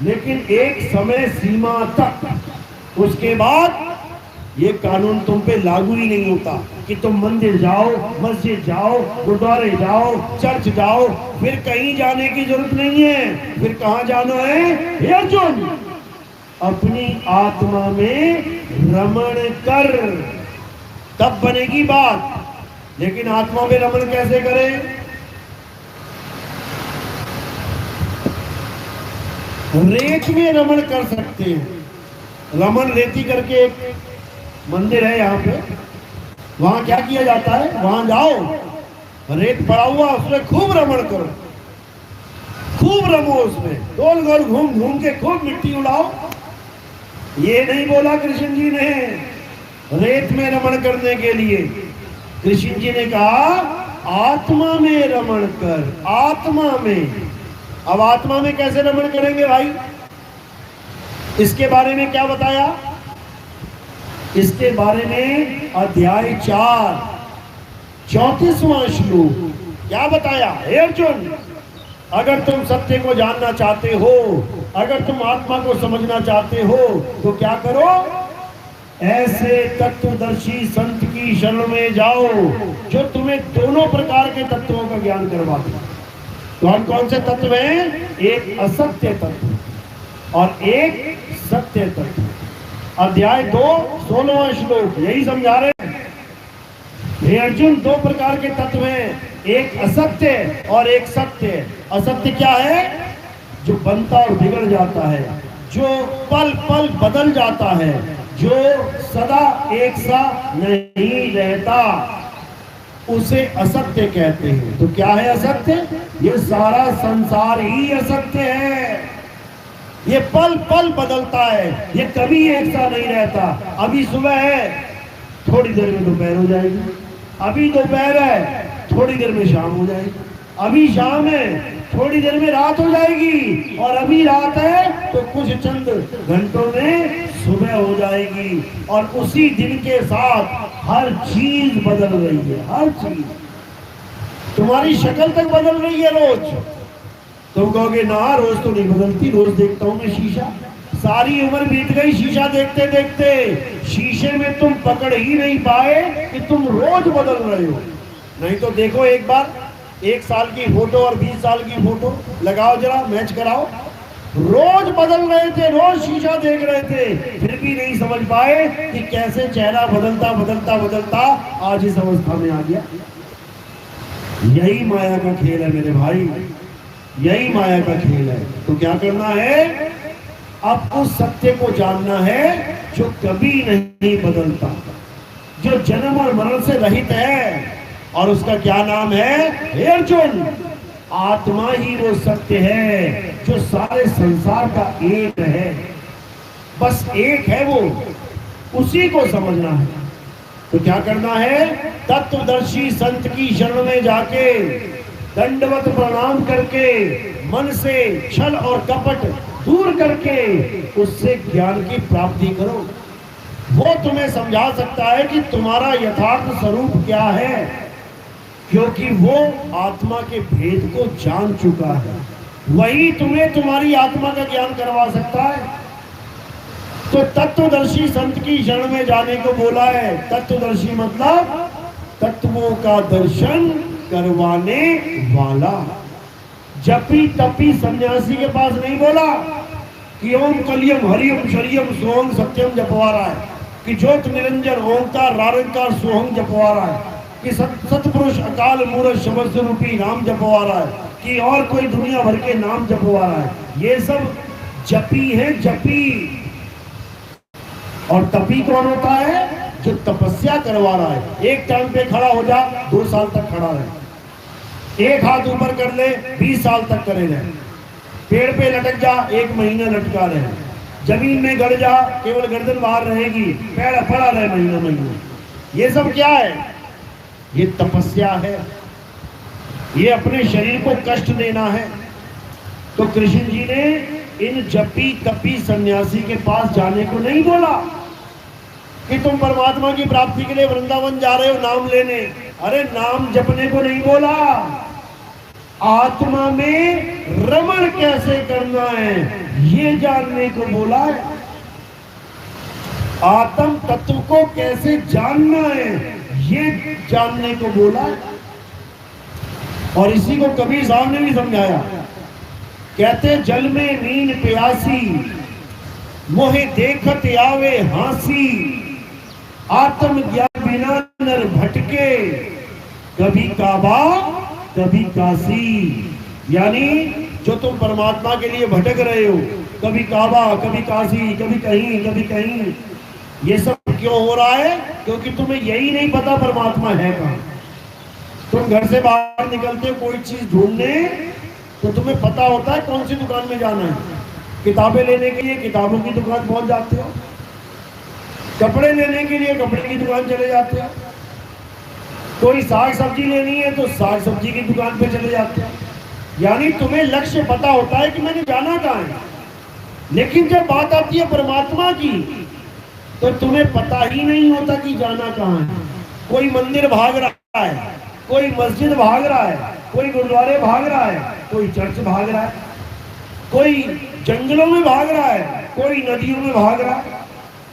लेकिन एक समय सीमा तक, उसके बाद ये कानून तुम पे लागू ही नहीं होता कि तुम मंदिर जाओ, मस्जिद जाओ, गुरुद्वारे जाओ, चर्च जाओ, फिर कहीं जाने की जरूरत नहीं है। फिर कहां जाना है? हे अर्जुन, अपनी आत्मा में रमण कर, तब बनेगी बात। लेकिन आत्मा में रमण कैसे करें? रेत में रमण कर सकते हैं। रमण रेती करके एक मंदिर है यहाँ पे, वहां क्या किया जाता है? वहां जाओ, रेत पड़ा हुआ, उसमें खूब रमण करो, खूब रमो, उसमें गोल गोल घूम घूम के खूब मिट्टी उड़ाओ। ये नहीं बोला कृष्ण जी ने रेत में रमण करने के लिए। कृष्ण जी ने कहा आत्मा में रमण कर, आत्मा में। अब आत्मा में कैसे रमण करेंगे भाई? इसके बारे में क्या बताया? इसके बारे में अध्याय 4 34वां श्लोक क्या बताया? हे अर्जुन, अगर तुम सत्य को जानना चाहते हो, अगर तुम आत्मा को समझना चाहते हो, तो क्या करो? ऐसे तत्वदर्शी संत की शरण में जाओ जो तुम्हें दोनों प्रकार के तत्वों का ज्ञान करवाते हैं। कौन कौन से तत्व हैं? एक असत्य तत्व और एक सत्य तत्व। अध्याय 2 16वां श्लोक यही समझा रहे हैं। हे अर्जुन, दो प्रकार के तत्व हैं, एक असत्य और एक सत्य। असत्य क्या है? जो बनता और बिगड़ जाता है, जो पल पल बदल जाता है, जो सदा एक सा नहीं रहता उसे असत्य कहते हैं। तो क्या है असत्य? ये सारा संसार ही असत्य है। ये पल पल बदलता है, ये कभी एक सा नहीं रहता। अभी सुबह है, थोड़ी देर में दोपहर हो जाएगी। अभी दोपहर है, थोड़ी देर में शाम हो जाएगी। अभी शाम है, थोड़ी देर में रात हो जाएगी। और अभी रात है तो कुछ चंद घंटों में सुबह हो जाएगी। और उसी दिन के साथ हर चीज बदल रही है, हर चीज। तुम्हारी शक्ल तक बदल रही है रोज। तुम कहोगे ना, रोज तो नहीं बदलती, रोज देखता हूं मैं शीशा। सारी उम्र बीत गई शीशा देखते देखते, शीशे में तुम पकड़ ही नहीं पाए कि तुम रोज बदल रहे हो। नहीं तो देखो एक बार 1 साल की फोटो और 20 साल की फोटो लगाओ, जरा मैच कराओ। रोज बदल रहे थे, रोज शीशा देख रहे थे, फिर भी नहीं समझ पाए कि कैसे चेहरा बदलता बदलता बदलता आज इस अवस्था में आ गया। यही माया का खेल है मेरे भाई, यही माया का खेल है। तो क्या करना है? अब उस सत्य को जानना है जो कभी नहीं बदलता, जो जन्म और मरण से रहित है। और उसका क्या नाम है? हे अर्जुन, आत्मा ही वो सत्य है जो सारे संसार का एक है। बस एक है वो, उसी को समझना है। तो क्या करना है? तत्वदर्शी संत की शरण में जाके दंडवत प्रणाम करके, मन से छल और कपट दूर करके उससे ज्ञान की प्राप्ति करो। वो तुम्हें समझा सकता है कि तुम्हारा यथार्थ स्वरूप क्या है, क्योंकि वो आत्मा के भेद को जान चुका है। वही तुम्हें तुम्हारी आत्मा का ज्ञान करवा सकता है। तो तत्वदर्शी संत की शरण में जाने को बोला है। तत्वदर्शी मतलब तत्वों का दर्शन करवाने वाला। जपी तपी सन्यासी के पास नहीं बोला कि ओम कलियम हरियम शरियम सोहम सत्यम जपवा रहा है, कि ज्योत निरंजन ओंकार रारंकार सोहम जपवा रहा है, कि सतपुरुष अकाल मूरत शब्द स्वरूपी नाम जपवा रहा है, कि और कोई दुनिया भर के नाम जपवा रहा है। ये सब जपी है, जपी। और तपी कौन होता है? जो तपस्या करवा रहा है। एक टाइम पे खड़ा हो जा, 2 साल तक खड़ा रहे। एक हाथ ऊपर कर ले, 20 साल तक करे रहे। पेड़ पे लटक जा, 1 महीना लटका रहे। जमीन में गड़ जा, केवल गर्दन बाहर रहेगी, पैर पड़ा रहे महीना महीना। ये सब क्या है? ये तपस्या है। ये अपने शरीर को कष्ट देना है। तो कृष्ण जी ने इन जपी तपी सन्यासी के पास जाने को नहीं बोला कि तुम परमात्मा की प्राप्ति के लिए वृंदावन जा रहे हो नाम लेने। अरे नाम जपने को नहीं बोला, आत्मा में रमण कैसे करना है ये जानने को बोला है। आत्म तत्व को कैसे जानना है ये जानने को बोला है। और इसी को कबीर साहब ने भी समझाया। कहते जल में नीन प्यासी, मोहे देखत आवे हासी, आत्म ज्ञान बिना नर भटके, कभी काबा कभी काशी। यानी जो तुम परमात्मा के लिए भटक रहे हो, कभी काबा कभी काशी, कभी कहीं कभी कहीं, ये सब क्यों हो रहा है? क्योंकि तुम्हें यही नहीं पता परमात्मा है कहाँ। तुम घर से बाहर निकलते हो कोई चीज ढूंढने, तो तुम्हें पता होता है कौन सी दुकान में जाना है। किताबें लेने के लिए किताबों की दुकान पहुंच जाते हो, कपड़े लेने के लिए कपड़े की दुकान चले जाते हो, कोई साग सब्जी लेनी है तो साग सब्जी की दुकान पे चले जाते हो। यानी तुम्हें लक्ष्य पता होता है कि मैंने जाना कहाँ है। लेकिन जब बात आती है परमात्मा की, तो तुम्हें पता ही नहीं होता कि जाना कहाँ है। कोई मंदिर भाग रहा है, कोई मस्जिद भाग रहा है, कोई गुरुद्वारे भाग रहा है, कोई चर्च भाग रहा है, कोई जंगलों में भाग रहा है, कोई नदियों में भाग रहा है,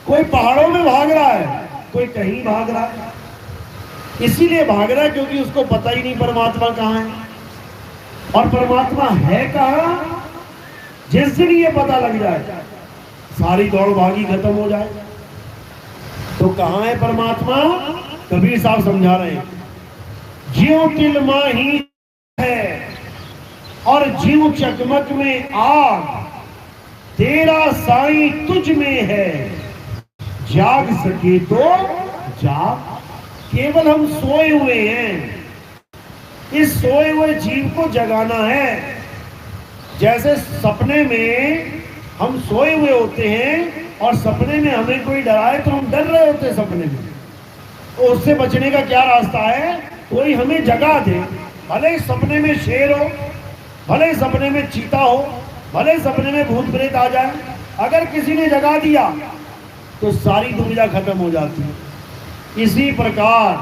कोई पहाड़ों में भाग रहा है, कोई कहीं भाग रहा है। इसीलिए भाग रहा है क्योंकि उसको पता ही नहीं परमात्मा कहाँ है। और परमात्मा है कहाँ, जिस दिन ये पता लग जाए सारी दौड़ भागी खत्म हो जाए। तो कहाँ है परमात्मा? कबीर साहब समझा रहे हैं, ज्यों तिल माही है और ज्यों चकमक में आग, तेरा साईं तुझ में है, जाग सके तो जाग। केवल हम सोए हुए हैं, इस सोए हुए जीव को जगाना है। जैसे सपने में हम सोए हुए होते हैं और सपने में हमें कोई डराए तो हम डर रहे होते हैं सपने में, तो उससे बचने का क्या रास्ता है? कोई हमें जगा दे, भले ही सपने में शेर हो, भले ही सपने में चीता हो, भले ही सपने में भूत प्रेत आ जाए, अगर किसी ने जगा दिया तो सारी दुविधा खत्म हो जाती है। इसी प्रकार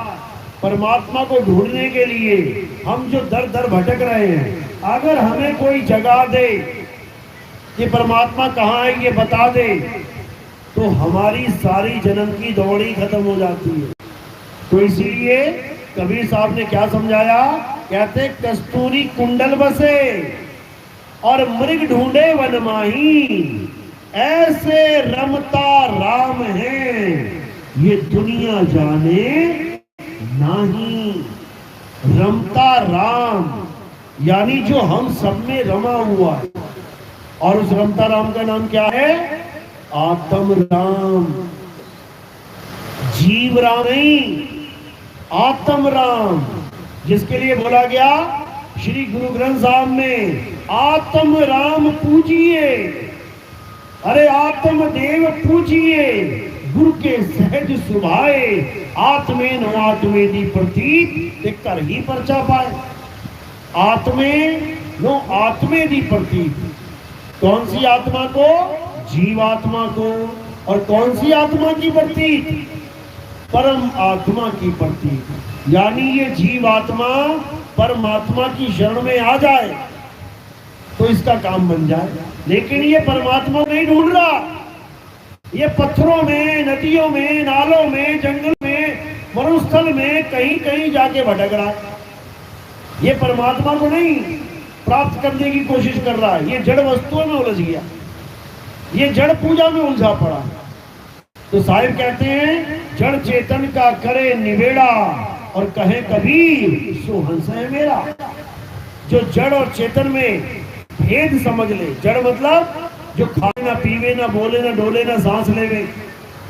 परमात्मा को ढूंढने के लिए हम जो दर दर भटक रहे हैं, अगर हमें कोई जगा दे कि परमात्मा कहाँ है ये बता दे, तो हमारी सारी जन्म की दौड़ी खत्म हो जाती है। तो इसीलिए कबीर साहब ने क्या समझाया? कहते कस्तूरी कुंडल बसे और मृग ढूंढे वन माही, ऐसे रमता राम है ये दुनिया जाने नहीं। रमता राम यानी जो हम सब में रमा हुआ है, और उस रमता राम का नाम क्या है? आत्म राम। जीव राम नहीं, आत्म राम, जिसके लिए बोला गया श्री गुरु ग्रंथ साहब में, आत्म राम पूजिए, अरे आत्म देव पूजिए, गुरु के सहज सुभाए, आत्मे नो आत्मे दी प्रतीत ते कर ही परचा पाए। आत्मे नो आत्मे दी प्रतीत, कौन सी आत्मा को? जीवात्मा को। और कौन सी आत्मा की प्रतीत? परम आत्मा की प्रतीक। यानी ये जीवात्मा परमात्मा की शरण में आ जाए तो इसका काम बन जाए। लेकिन ये परमात्मा नहीं ढूंढ रहा, ये पत्थरों में, नदियों में, नालों में, जंगल में, मरुस्थल में कहीं कहीं जाके भटक रहा है। ये परमात्मा को नहीं प्राप्त करने की कोशिश कर रहा है, ये जड़ वस्तुओं में उलझ गया, ये जड़ पूजा में उलझा पड़ा। तो साहिब कहते हैं जड़ चेतन का करे निवेड़ा और कहे कबीर सो हंस है मेरा। जो जड़ और चेतन में भेद समझ ले, जड़ मतलब जो खाए ना पीवे ना बोले ना डोले ना सांस लेवे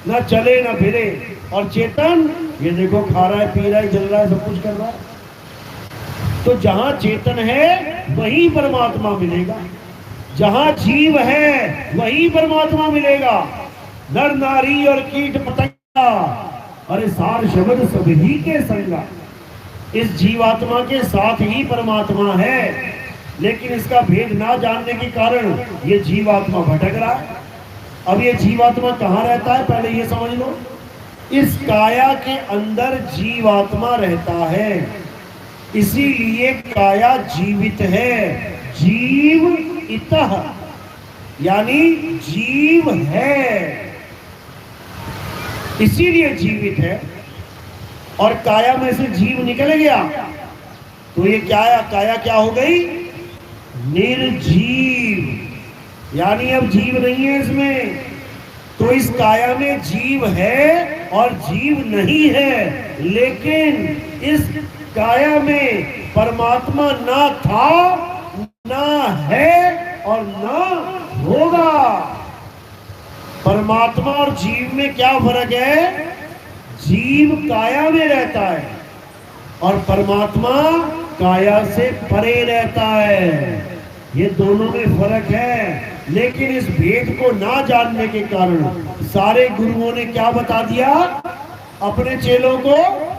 ना चले ना फिरे, और चेतन ये देखो खा रहा है पी रहा है जल रहा है सब कुछ कर रहा है। तो जहां चेतन है वही परमात्मा मिलेगा, जहां जीव है वही परमात्मा मिलेगा। नर नारी और कीट पतंगा अरे सार शब्द सभी के संगा, इस जीवात्मा के साथ ही परमात्मा है। लेकिन इसका भेद ना जानने के कारण ये जीवात्मा भटक रहा है। अब ये जीवात्मा कहाँ रहता है पहले ये समझ लो। इस काया के अंदर जीवात्मा रहता है, इसीलिए काया जीवित है। जीव इतः यानी जीव है, इसीलिए जीवित है। और काया में से जीव निकल गया तो ये काया क्या हो गई? निर्जीव, यानी अब जीव नहीं है इसमें। तो इस काया में जीव है और जीव नहीं है, लेकिन इस काया में परमात्मा ना था, ना है और ना होगा। परमात्मा और जीव में क्या फर्क है? जीव काया में रहता है और परमात्मा काया से परे रहता है। ये दोनों में फर्क है। लेकिन इस भेद को ना जानने के कारण सारे गुरुओं ने क्या बता दिया अपने चेलों को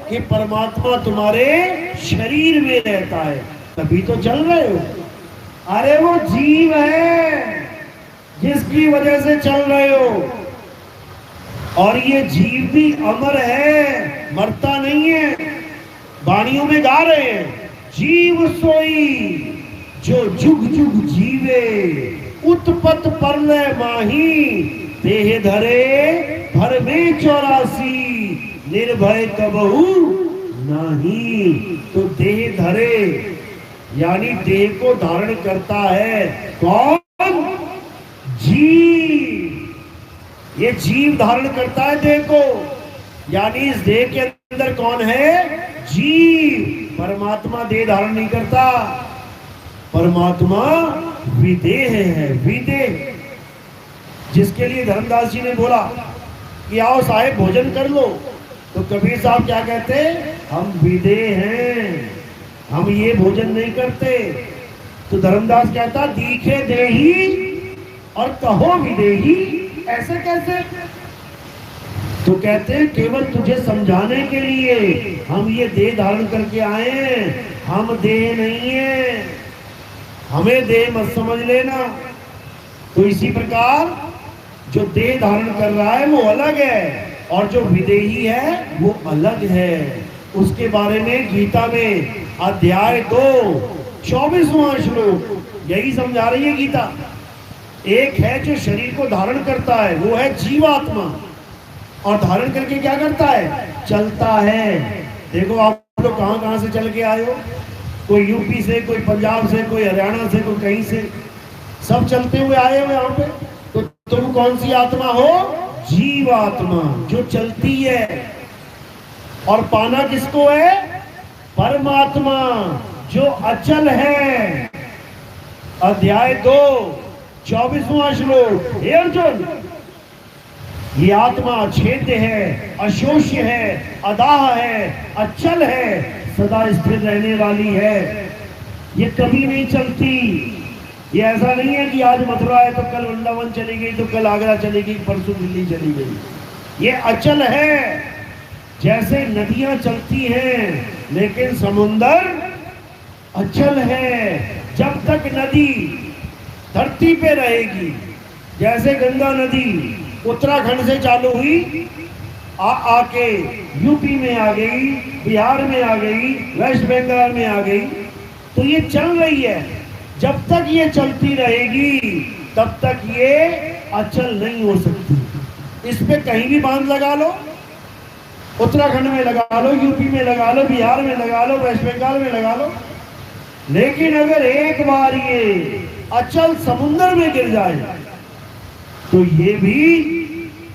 कि परमात्मा तुम्हारे शरीर में रहता है, तभी तो चल रहे हो। अरे वो जीव है जिसकी वजह से चल रहे हो, और ये जीव भी अमर है, मरता नहीं है। वाणियों में गा रहे हैं, जीव सोई जो जुग जुग जीवे, उत्पत परलय माही, देह धरे भर में 84, निर्भय कबहू नहीं। तो देह धरे यानी देह को धारण करता है कौन? जीव। ये जीव धारण करता है देह को, यानी इस देह के अंदर कौन है? जीव। परमात्मा देह धारण नहीं करता, परमात्मा विदेह है, विदेह। जिसके लिए धर्मदास जी ने बोला कि आओ साहेब भोजन कर लो, तो कबीर साहब क्या कहते, हम विदे हैं, हम ये भोजन नहीं करते। तो धर्मदास कहता दीखे देही और कहो विदेही, ऐसे कैसे? तो कहते हैं केवल तुझे समझाने के लिए हम ये देह धारण करके आए हैं, हम देह नहीं है, हमें देह मत समझ लेना। तो इसी प्रकार जो देह धारण कर रहा है वो अलग है और जो विदेही है वो अलग है। उसके बारे में गीता में अध्याय 2 24वां श्लोक यही समझा रही है गीता। एक है जो शरीर को धारण करता है, वो है जीवात्मा, और धारण करके क्या करता है, चलता है। देखो आप लोग कहां कहां से चल के आए हो, कोई यूपी से, कोई पंजाब से, कोई हरियाणा से, कोई कहीं से, सब चलते हुए आए हो यहाँ पे। तो तुम कौन सी आत्मा हो, जीवात्मा जो चलती है। और पाना किसको है, परमात्मा जो अचल है। अध्याय 2 24वां श्लोक, हे अर्जुन ये आत्मा अछेद्य है, अशोष्य है, अदाह है, अचल है, सदा स्थिर रहने वाली है, ये कभी नहीं चलती। ये ऐसा नहीं है कि आज मथुरा है तो कल वृंदावन चली गई, तो कल आगरा चली गई, परसों दिल्ली चली गई। ये अचल है। जैसे नदियां चलती हैं लेकिन समुंदर अचल है। जब तक नदी धरती पे रहेगी, जैसे गंगा नदी उत्तराखंड से चालू हुई, आके यूपी में आ गई, बिहार में आ गई, वेस्ट बंगाल में आ गई, तो ये चल रही है। जब तक ये चलती रहेगी तब तक ये अचल नहीं हो सकती। इस पे कहीं भी बांध लगा लो, उत्तराखंड में लगा लो, यूपी में लगा लो, बिहार में लगा लो, वेस्ट बंगाल में लगा लो, लेकिन अगर एक बार ये अचल समुद्र में गिर जाए तो ये भी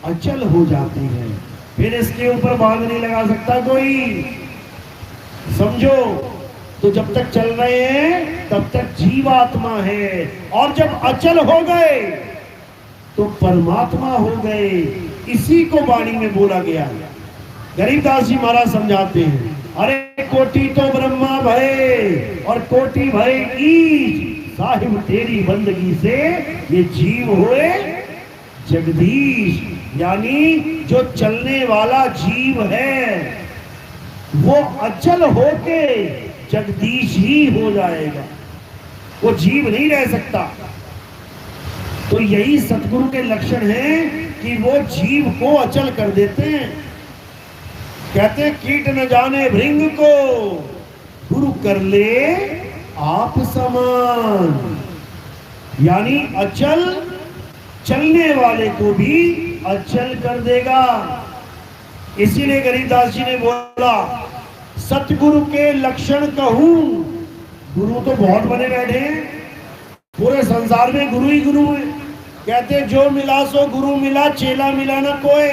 अचल हो जाती है। फिर इसके ऊपर बांध नहीं लगा सकता कोई, समझो। तो जब तक चल रहे हैं तब तक जीवात्मा है, और जब अचल हो गए तो परमात्मा हो गए। इसी को वाणी में बोला गया। गरीबदास जी महाराज समझाते हैं, अरे कोटि तो ब्रह्मा भय और कोटि भय ईश, साहिब तेरी बंदगी से ये जीव हुए जगदीश। यानी जो चलने वाला जीव है वो अचल होके जगदीश ही हो जाएगा, वो जीव नहीं रह सकता। तो यही सतगुरु के लक्षण हैं कि वो जीव को अचल कर देते हैं। कहते कीट न जाने भृंग को, गुरु कर ले आप समान। यानी अचल चलने वाले को भी अचल कर देगा। इसीलिए गरीबदास जी ने बोला सतगुरु के लक्षण कहूं। गुरु तो बहुत बने बैठे हैं, पूरे संसार में गुरु ही गुरु है। कहते जो मिला सो गुरु मिला, चेला मिला ना कोई।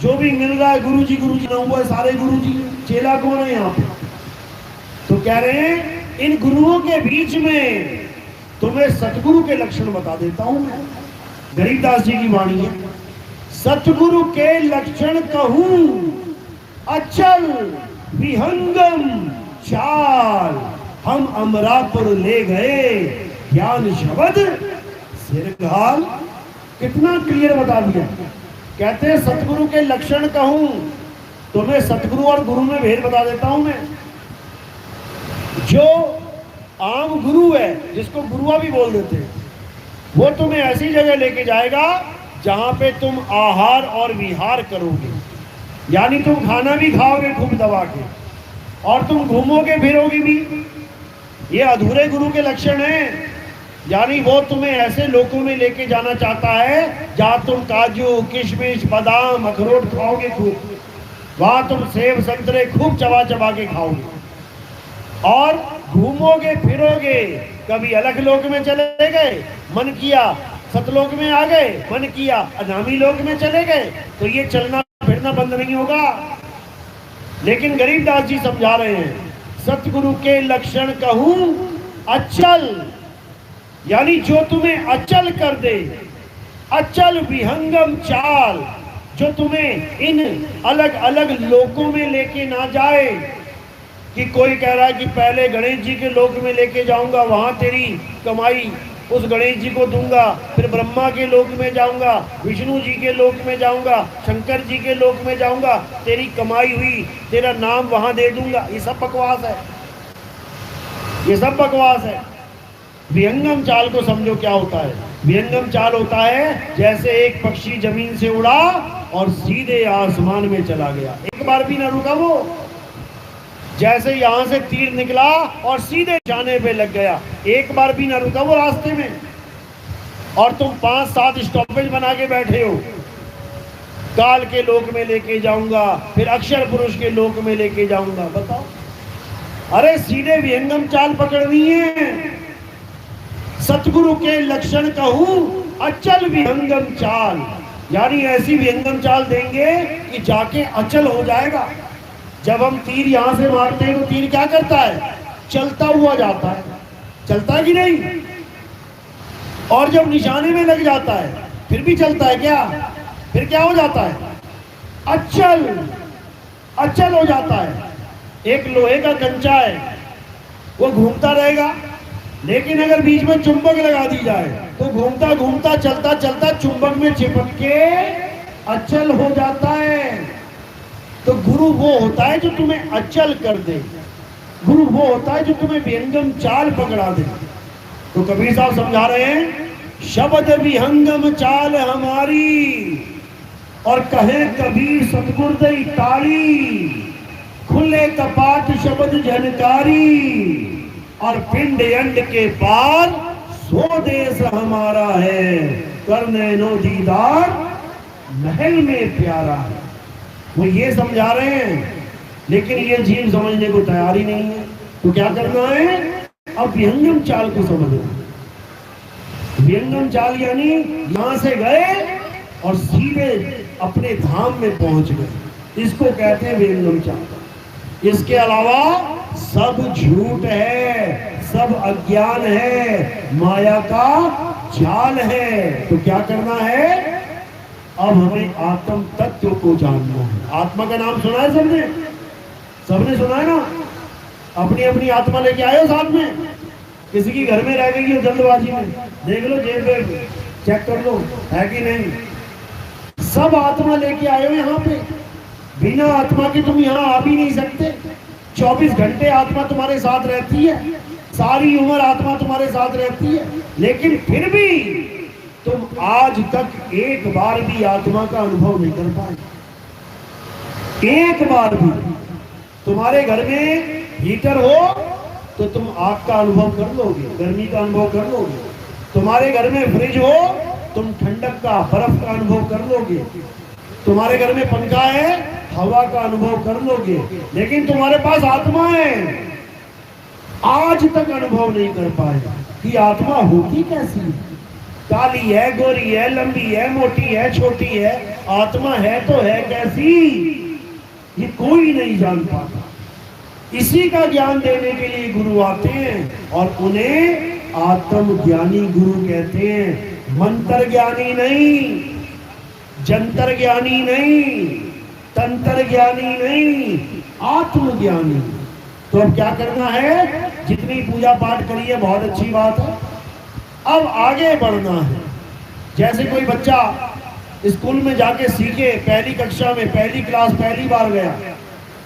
जो भी मिल रहा है गुरु जी ना हुआ, सारे गुरु जी, चेला कौन है यहाँ पे? तो कह रहे हैं इन गुरुओं के बीच में तुम्हें सतगुरु के लक्षण बता देता हूं मैं। गरीबदास जी की वाणी है, सतगुरु के लक्षण कहूं अचल विहंगम चाल, हम अमरापुर ले गए ज्ञान शब्द सिरघाल। कितना क्लियर बता दिया। कहते हैं सतगुरु के लक्षण कहूं, तुम्हें सतगुरु और गुरु में भेद बता देता हूं मैं। जो आम गुरु है, जिसको गुरुआ भी बोल देते हैं, वो तुम्हें ऐसी जगह लेके जाएगा जहां पे तुम आहार और विहार करोगे। यानी तुम खाना भी खाओगे खूब दबा के, और तुम घूमोगे फिरोगे भी। ये अधूरे गुरु के लक्षण हैं। यानी वो तुम्हें ऐसे लोकों में लेके जाना चाहता है जहां तुम काजू किशमिश बादाम अखरोट खाओगे खूब, वहां तुम सेब संतरे खूब चबा चबा के खाओगे और घूमोगे फिरोगे। कभी अलग लोक में चले गए, मन किया सतलोक में आ गए, मन किया अनामी लोक में चले गए, तो ये चलना फिरना बंद नहीं होगा। लेकिन गरीबदास जी समझा रहे हैं सतगुरु के लक्षण कहूं अचल, यानी जो तुम्हें अचल कर दे। अचल विहंगम चाल, जो तुम्हें इन अलग अलग लोकों में लेके ना जाए। कि कोई कह रहा है कि पहले गणेश जी के लोक में लेके जाऊंगा, वहां तेरी कमाई उस गणेश जी को दूंगा, फिर ब्रह्मा के लोक में जाऊंगा, विष्णु जी के लोक में जाऊंगा, शंकर जी के लोक में जाऊंगा, तेरी कमाई हुई तेरा नाम वहां दे दूंगा। ये सब बकवास है, ये सब बकवास है। विहंगम चाल को समझो क्या होता है। विहंगम चाल होता है जैसे एक पक्षी जमीन से उड़ा और सीधे आसमान में चला गया, एक बार भी ना रुका वो। जैसे यहां से तीर निकला और सीधे जाने पे लग गया, एक बार भी ना रुका वो रास्ते में। और तुम 5-7 स्टॉपेज बना के बैठे हो, काल के लोक में लेके जाऊंगा, फिर अक्षर पुरुष के लोक में लेके जाऊंगा। बताओ, अरे सीधे विहंगम चाल पकड़नी है। सतगुरु के लक्षण कहूं अचल विहंगम चाल, यानी ऐसी विहंगम चाल देंगे कि जाके अचल हो जाएगा। जब हम तीर यहां से मारते हैं तो तीर क्या करता है? चलता हुआ जाता है, चलता है कि नहीं? और जब निशाने में लग जाता है फिर भी चलता है क्या? फिर क्या हो जाता है? अचल, अचल हो जाता है। एक लोहे का कंचा है, वो घूमता रहेगा, लेकिन अगर बीच में चुंबक लगा दी जाए तो घूमता घूमता चलता चलता चुंबक में चिपक के अचल हो जाता है। तो गुरु वो होता है जो तुम्हें अचल कर दे, गुरु वो होता है जो तुम्हें विहंगम चाल पकड़ा दे। तो कबीर साहब समझा रहे हैं, शब्द विहंगम चाल हमारी, और कहे कबीर सतगुर दई ताली, खुले कपाट शब्द झनकारी, और पिंड अंड के पार सो देश हमारा है, करने नो दीदार महल में प्यारा है। वो ये समझा रहे हैं, लेकिन ये जीव समझने को तैयार ही नहीं है। तो क्या करना है? अब विहंगम चाल को समझना। विहंगम चाल यानी यहां से गए और सीधे अपने धाम में पहुंच गए, इसको कहते हैं विहंगम चाल। इसके अलावा सब झूठ है, सब अज्ञान है, माया का जाल है। तो क्या करना है? अब हमें आत्म तत्व को जानना है। आत्मा का नाम सुना है सबने? सबने सुना है ना? अपनी अपनी आत्मा लेके आए हो साथ में? किसी की घर में रह गई हो जल्दबाजी में, देख लो जेब में चेक कर लो है कि नहीं। सब आत्मा लेके आए हो यहाँ पे, बिना आत्मा के तुम यहाँ आ भी नहीं सकते। 24 घंटे आत्मा तुम्हारे साथ रहती है, सारी उम्र आत्मा तुम्हारे साथ रहती है, लेकिन फिर भी तुम आज तक एक बार भी आत्मा का अनुभव नहीं कर पाए। एक बार भी। तुम्हारे घर में हीटर हो तो तुम आग का अनुभव कर लोगे, गर्मी का अनुभव कर लोगे। तुम्हारे घर में फ्रिज हो तुम ठंडक का, बर्फ का अनुभव कर लोगे। तुम्हारे घर में पंखा है, हवा का अनुभव कर लोगे। लेकिन तुम्हारे पास आत्मा है, आज तक अनुभव नहीं कर पाए कि आत्मा होती कैसी है। काली है, गोरी है, लंबी है, मोटी है, छोटी है, आत्मा है तो है कैसी, ये कोई नहीं जान पाता। इसी का ज्ञान देने के लिए गुरु आते हैं और उन्हें आत्म ज्ञानी गुरु कहते हैं। मंत्र ज्ञानी नहीं, जंतर ज्ञानी नहीं, तंत्र ज्ञानी नहीं, आत्मज्ञानी। तो अब क्या करना है? जितनी पूजा पाठ करी है बहुत अच्छी बात है, अब आगे बढ़ना है। जैसे कोई बच्चा स्कूल में जाके सीखे, पहली कक्षा में, पहली क्लास, पहली बार गया,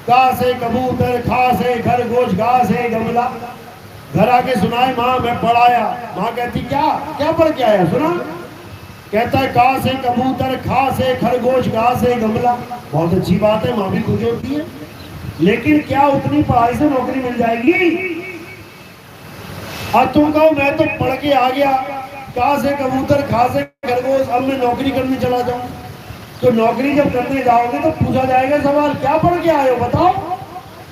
का से कबूतर, खा से खरगोश, गा से गमला, घर आके सुनाए माँ मैं पढ़ाया। माँ कहती क्या क्या पढ़ के आया? सुना? कहता है का से कबूतर, खा से खरगोश, गा से गमला। बहुत अच्छी बात है, माँ भी खुश होती है, लेकिन क्या उतनी पढ़ाई से नौकरी मिल जाएगी? और तुम कहो मैं तो पढ़ के आ गया, का से कबूतर, खा से खरगोश, अब मैं नौकरी करने चला जाऊं। तो नौकरी जब करने जाओगे तो पूछा जाएगा सवाल क्या पढ़ के आए हो बताओ।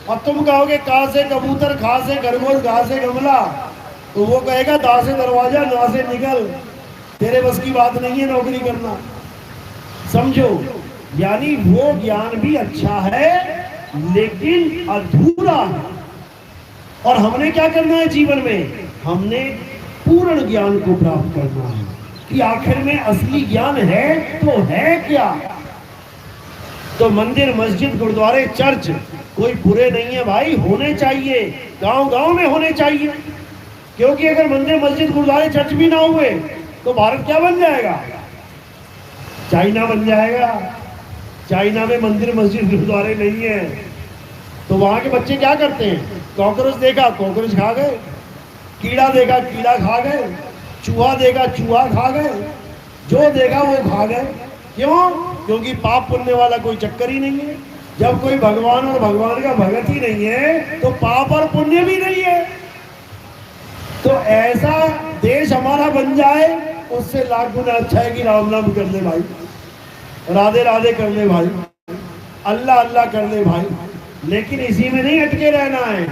अब तुम कहोगे का से कबूतर, खा से खरगोश, गा से गमला, तो वो कहेगा दा से दरवाजा, ना से निकल, तेरे बस की बात नहीं है नौकरी करना। समझो, यानी वो ज्ञान भी अच्छा है लेकिन अधूरा है। और हमने क्या करना है जीवन में? हमने पूर्ण ज्ञान को प्राप्त करना है कि आखिर में असली ज्ञान है तो है क्या। तो मंदिर, मस्जिद, गुरुद्वारे, चर्च कोई बुरे नहीं है भाई, होने चाहिए, गांव गांव में होने चाहिए। क्योंकि अगर मंदिर, मस्जिद, गुरुद्वारे, चर्च भी ना हुए तो भारत क्या बन जाएगा? चाइना बन जाएगा। चाइना में मंदिर, मस्जिद, गुरुद्वारे नहीं है तो वहां के बच्चे क्या करते हैं? कॉकरोच देखा कॉकरोच खा गए, कीड़ा देखा कीड़ा खा गए, चूहा देखा चूहा खा गए, जो देखा वो खा गए। क्यों? क्योंकि पाप पुण्य वाला कोई चक्कर ही नहीं है। जब कोई भगवान और भगवान का भगत ही नहीं है तो पाप और पुण्य भी नहीं है। तो ऐसा देश हमारा बन जाए, उससे लाख गुना अच्छा है कि राम नाम कर ले भाई, राधे राधे कर ले भाई, अल्लाह अल्लाह कर ले भाई। लेकिन इसी में नहीं अटके रहना है,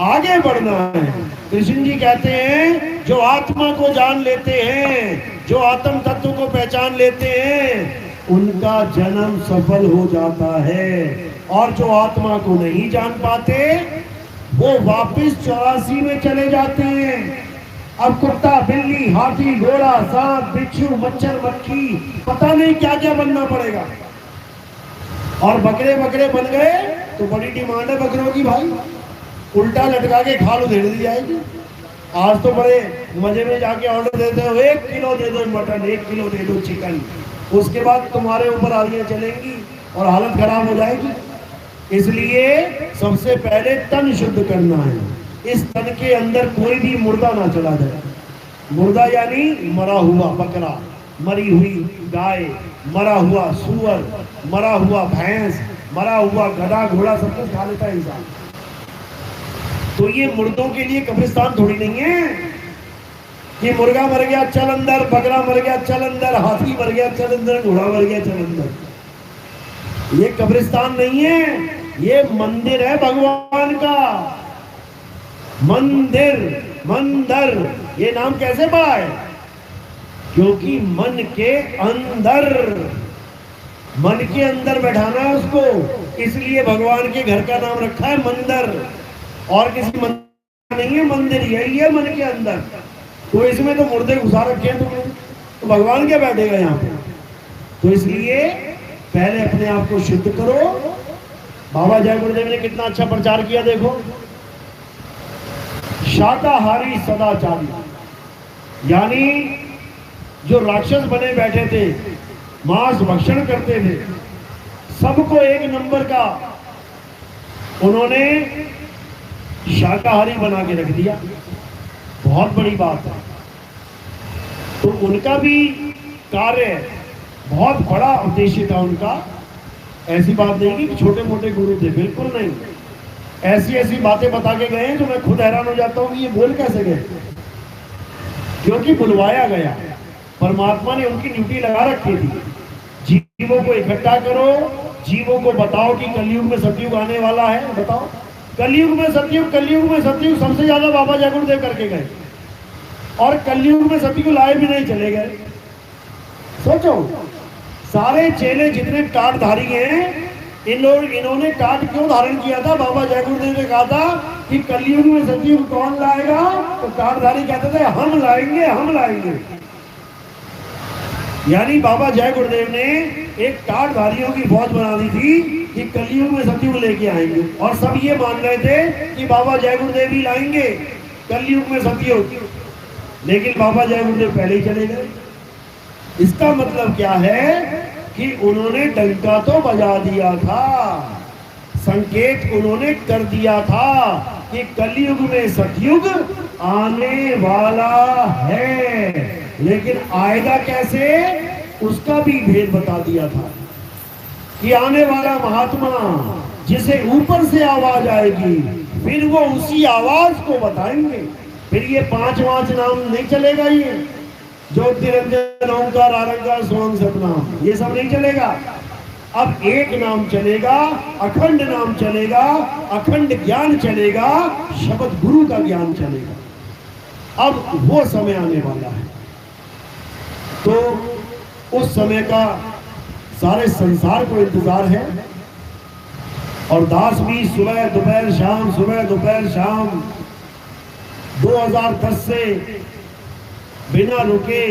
आगे बढ़ना है। कृष्ण जी कहते हैं जो आत्मा को जान लेते हैं, जो आत्म तत्व को पहचान लेते हैं, उनका जन्म सफल हो जाता है। और जो आत्मा को नहीं जान पाते वो वापस 84 में चले जाते हैं। अब कुत्ता, बिल्ली, हाथी, घोड़ा, सांप, बिच्छू, मच्छर, मक्खी, पता नहीं क्या क्या बनना पड़ेगा। और बकरे बकरे बन गए तो बड़ी डिमांड है बकरों की भाई, उल्टा लटका के खाल उधेड़ दी जाएगी। आज तो बड़े मजे में जाके ऑर्डर देते हो, 1 किलो दे दो मटन, 1 किलो दे दो चिकन, उसके बाद तुम्हारे ऊपर आलियां चलेंगी और हालत खराब हो जाएगी। इसलिए सबसे पहले तन शुद्ध करना है। इस तन के अंदर कोई भी मुर्दा ना चला जाए। मुर्दा यानी मरा हुआ बकरा, मरी हुई गाय, मरा हुआ सूअर, मरा हुआ भैंस, मरा हुआ गधा, घोड़ा, सब कुछ खा लेता है इंसान। तो ये मुर्दों के लिए कब्रिस्तान थोड़ी नहीं है कि मुर्गा मर गया चल अंदर, बकरा मर गया चल अंदर, हाथी मर गया चल अंदर, घोड़ा मर गया चल अंदर। ये कब्रिस्तान नहीं है, ये मंदिर है भगवान का। मंदिर, मंदिर, ये नाम कैसे पड़ा है? क्योंकि मन के अंदर, मन के अंदर बैठाना है उसको, इसलिए भगवान के घर का नाम रखा है मंदिर। और किसी मंदिर नहीं है, मंदिर यही है मन के अंदर। तो इसमें तो मुर्दे घुसा रखे हैं तुमने, तो भगवान क्या बैठेगा यहाँ पे? तो इसलिए पहले अपने आप को शुद्ध करो। बाबा जय गुरुदेव ने कितना अच्छा प्रचार किया देखो। शाकाहारी सदाचारी, यानी जो राक्षस बने बैठे थे, मांस भक्षण करते थे, सबको एक नंबर का उन्होंने शाकाहारी बना के रख दिया। बहुत बड़ी बात है। तो उनका भी कार्य बहुत बड़ा उद्देश्य था उनका। ऐसी बात नहीं कि छोटे मोटे गुरु थे, बिल्कुल नहीं। ऐसी ऐसी बातें बता के गए जो मैं खुद हैरान हो जाता हूँ कि ये बोल कैसे गए। क्योंकि बुलवाया गया, परमात्मा ने उनकी ड्यूटी लगा रखी थी। जीवों को इकट्ठा करो, जीवों को बताओ कि कलयुग में सतयुग आने वाला है। बताओ, कलयुग में सतयुग, कलयुग में सतयुग सबसे ज्यादा बाबा जय गुरुदेव करके गए, और कलयुग में सतयुग लाए भी नहीं चले गए। सोचो, सारे चेले जितने टाटधारी हैं, इन्होंने टाट क्यों धारण किया था? बाबा जय गुरुदेव ने कहा था कि कलयुग में सतयुग कौन लाएगा? तो टाटधारी कहते थे हम लाएंगे, हम लाएंगे। यानी बाबा जय गुरुदेव ने एक टाटधारियों की फौज बना दी थी कि कलयुग में सतयुग लेके आएंगे, और सब ये मान रहे थे कि बाबा जय गुरुदेव ही लाएंगे कलयुग में सतयुग। लेकिन बाबा जय गुरुदेव पहले ही चले गए। इसका मतलब क्या है कि उन्होंने डंका तो बजा दिया था, संकेत उन्होंने कर दिया था कि कलयुग में सतयुग आने वाला है। लेकिन आएगा कैसे, उसका भी भेद बता दिया था कि आने वाला महात्मा जिसे ऊपर से आवाज आएगी, फिर वो उसी आवाज को बताएंगे। फिर ये 5 नाम नहीं चलेगा, ये ज्योति रंजन ओंकार आरंकार सोहम सतनाम, ये सब नहीं चलेगा। अब एक नाम चलेगा, अखंड नाम चलेगा, अखंड ज्ञान चलेगा, शब्द गुरु का ज्ञान चलेगा। अब वो समय आने वाला है। तो उस समय का सारे संसार को इंतजार है। और दास भी सुबह दोपहर शाम, सुबह दोपहर शाम 2010 से बिना रुके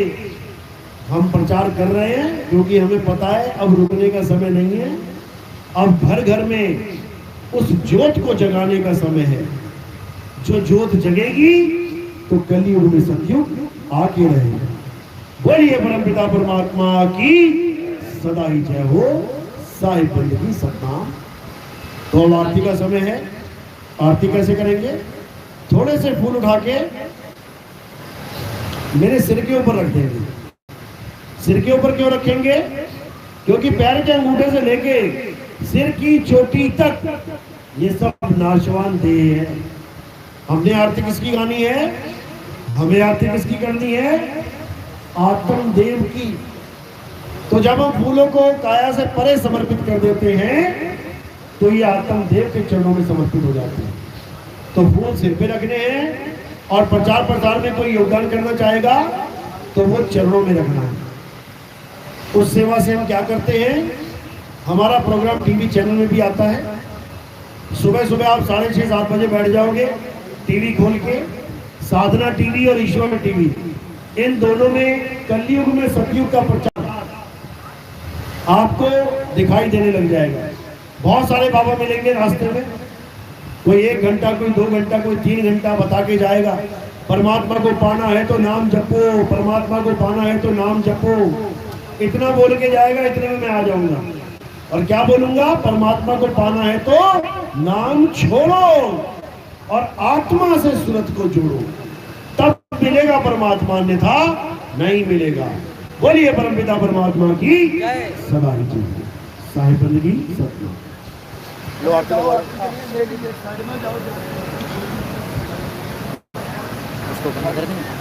हम प्रचार कर रहे हैं, क्योंकि हमें पता है अब रुकने का समय नहीं है। अब घर घर में उस ज्योत को जगाने का समय है। जो ज्योत जगेगी तो कलयुग में सतयुग आके रहेगा। बोलिए परमपिता परमात्मा की सदा ही जय हो। साहिब बंदगी सतनाम। तो अब आरती का समय है। आरती कैसे करेंगे? थोड़े से फूल उठा के मेरे सिर के ऊपर रख देंगे। सिर के ऊपर क्यों रखेंगे? क्योंकि पैर के अंगूठे से लेके सिर की चोटी तक ये सब नाशवान देह है। हमने आरती किसकी गानी है? हमें आरती किसकी करनी है? आत्मदेव की। तो जब हम फूलों को काया से परे समर्पित कर देते हैं तो ये आत्मदेव के चरणों में समर्पित हो जाते हैं। तो फूल सिर पे रखने हैं और प्रचार प्रसार में कोई योगदान करना चाहेगा तो वो चरणों में रखना है। उस सेवा से हम क्या करते हैं? हमारा प्रोग्राम टीवी चैनल में भी आता है। सुबह सुबह आप 6:30-7 बजे बैठ जाओगे टीवी खोल के। साधना टीवी और ईश्वर टीवी, इन दोनों में कलयुग में सतयुग का प्रचार आपको दिखाई देने लग जाएगा। बहुत सारे बाबा मिलेंगे रास्ते में। कोई 1 घंटा, कोई 2 घंटा, कोई 3 घंटा बता के जाएगा परमात्मा को पाना है तो नाम जपो, परमात्मा को पाना है तो नाम जपो। इतना बोल के जाएगा, इतने में मैं आ जाऊंगा और क्या बोलूंगा? परमात्मा को पाना है तो नाम छोड़ो और आत्मा से सूरत को जोड़ो, तब मिलेगा परमात्मा, अन्यथा नहीं मिलेगा। बोलिए परमपिता परमात्मा की सदा ही जय। साहिब बंदगी सतनाम। लो आरती लगाओ। उसको बंद कर देंगे।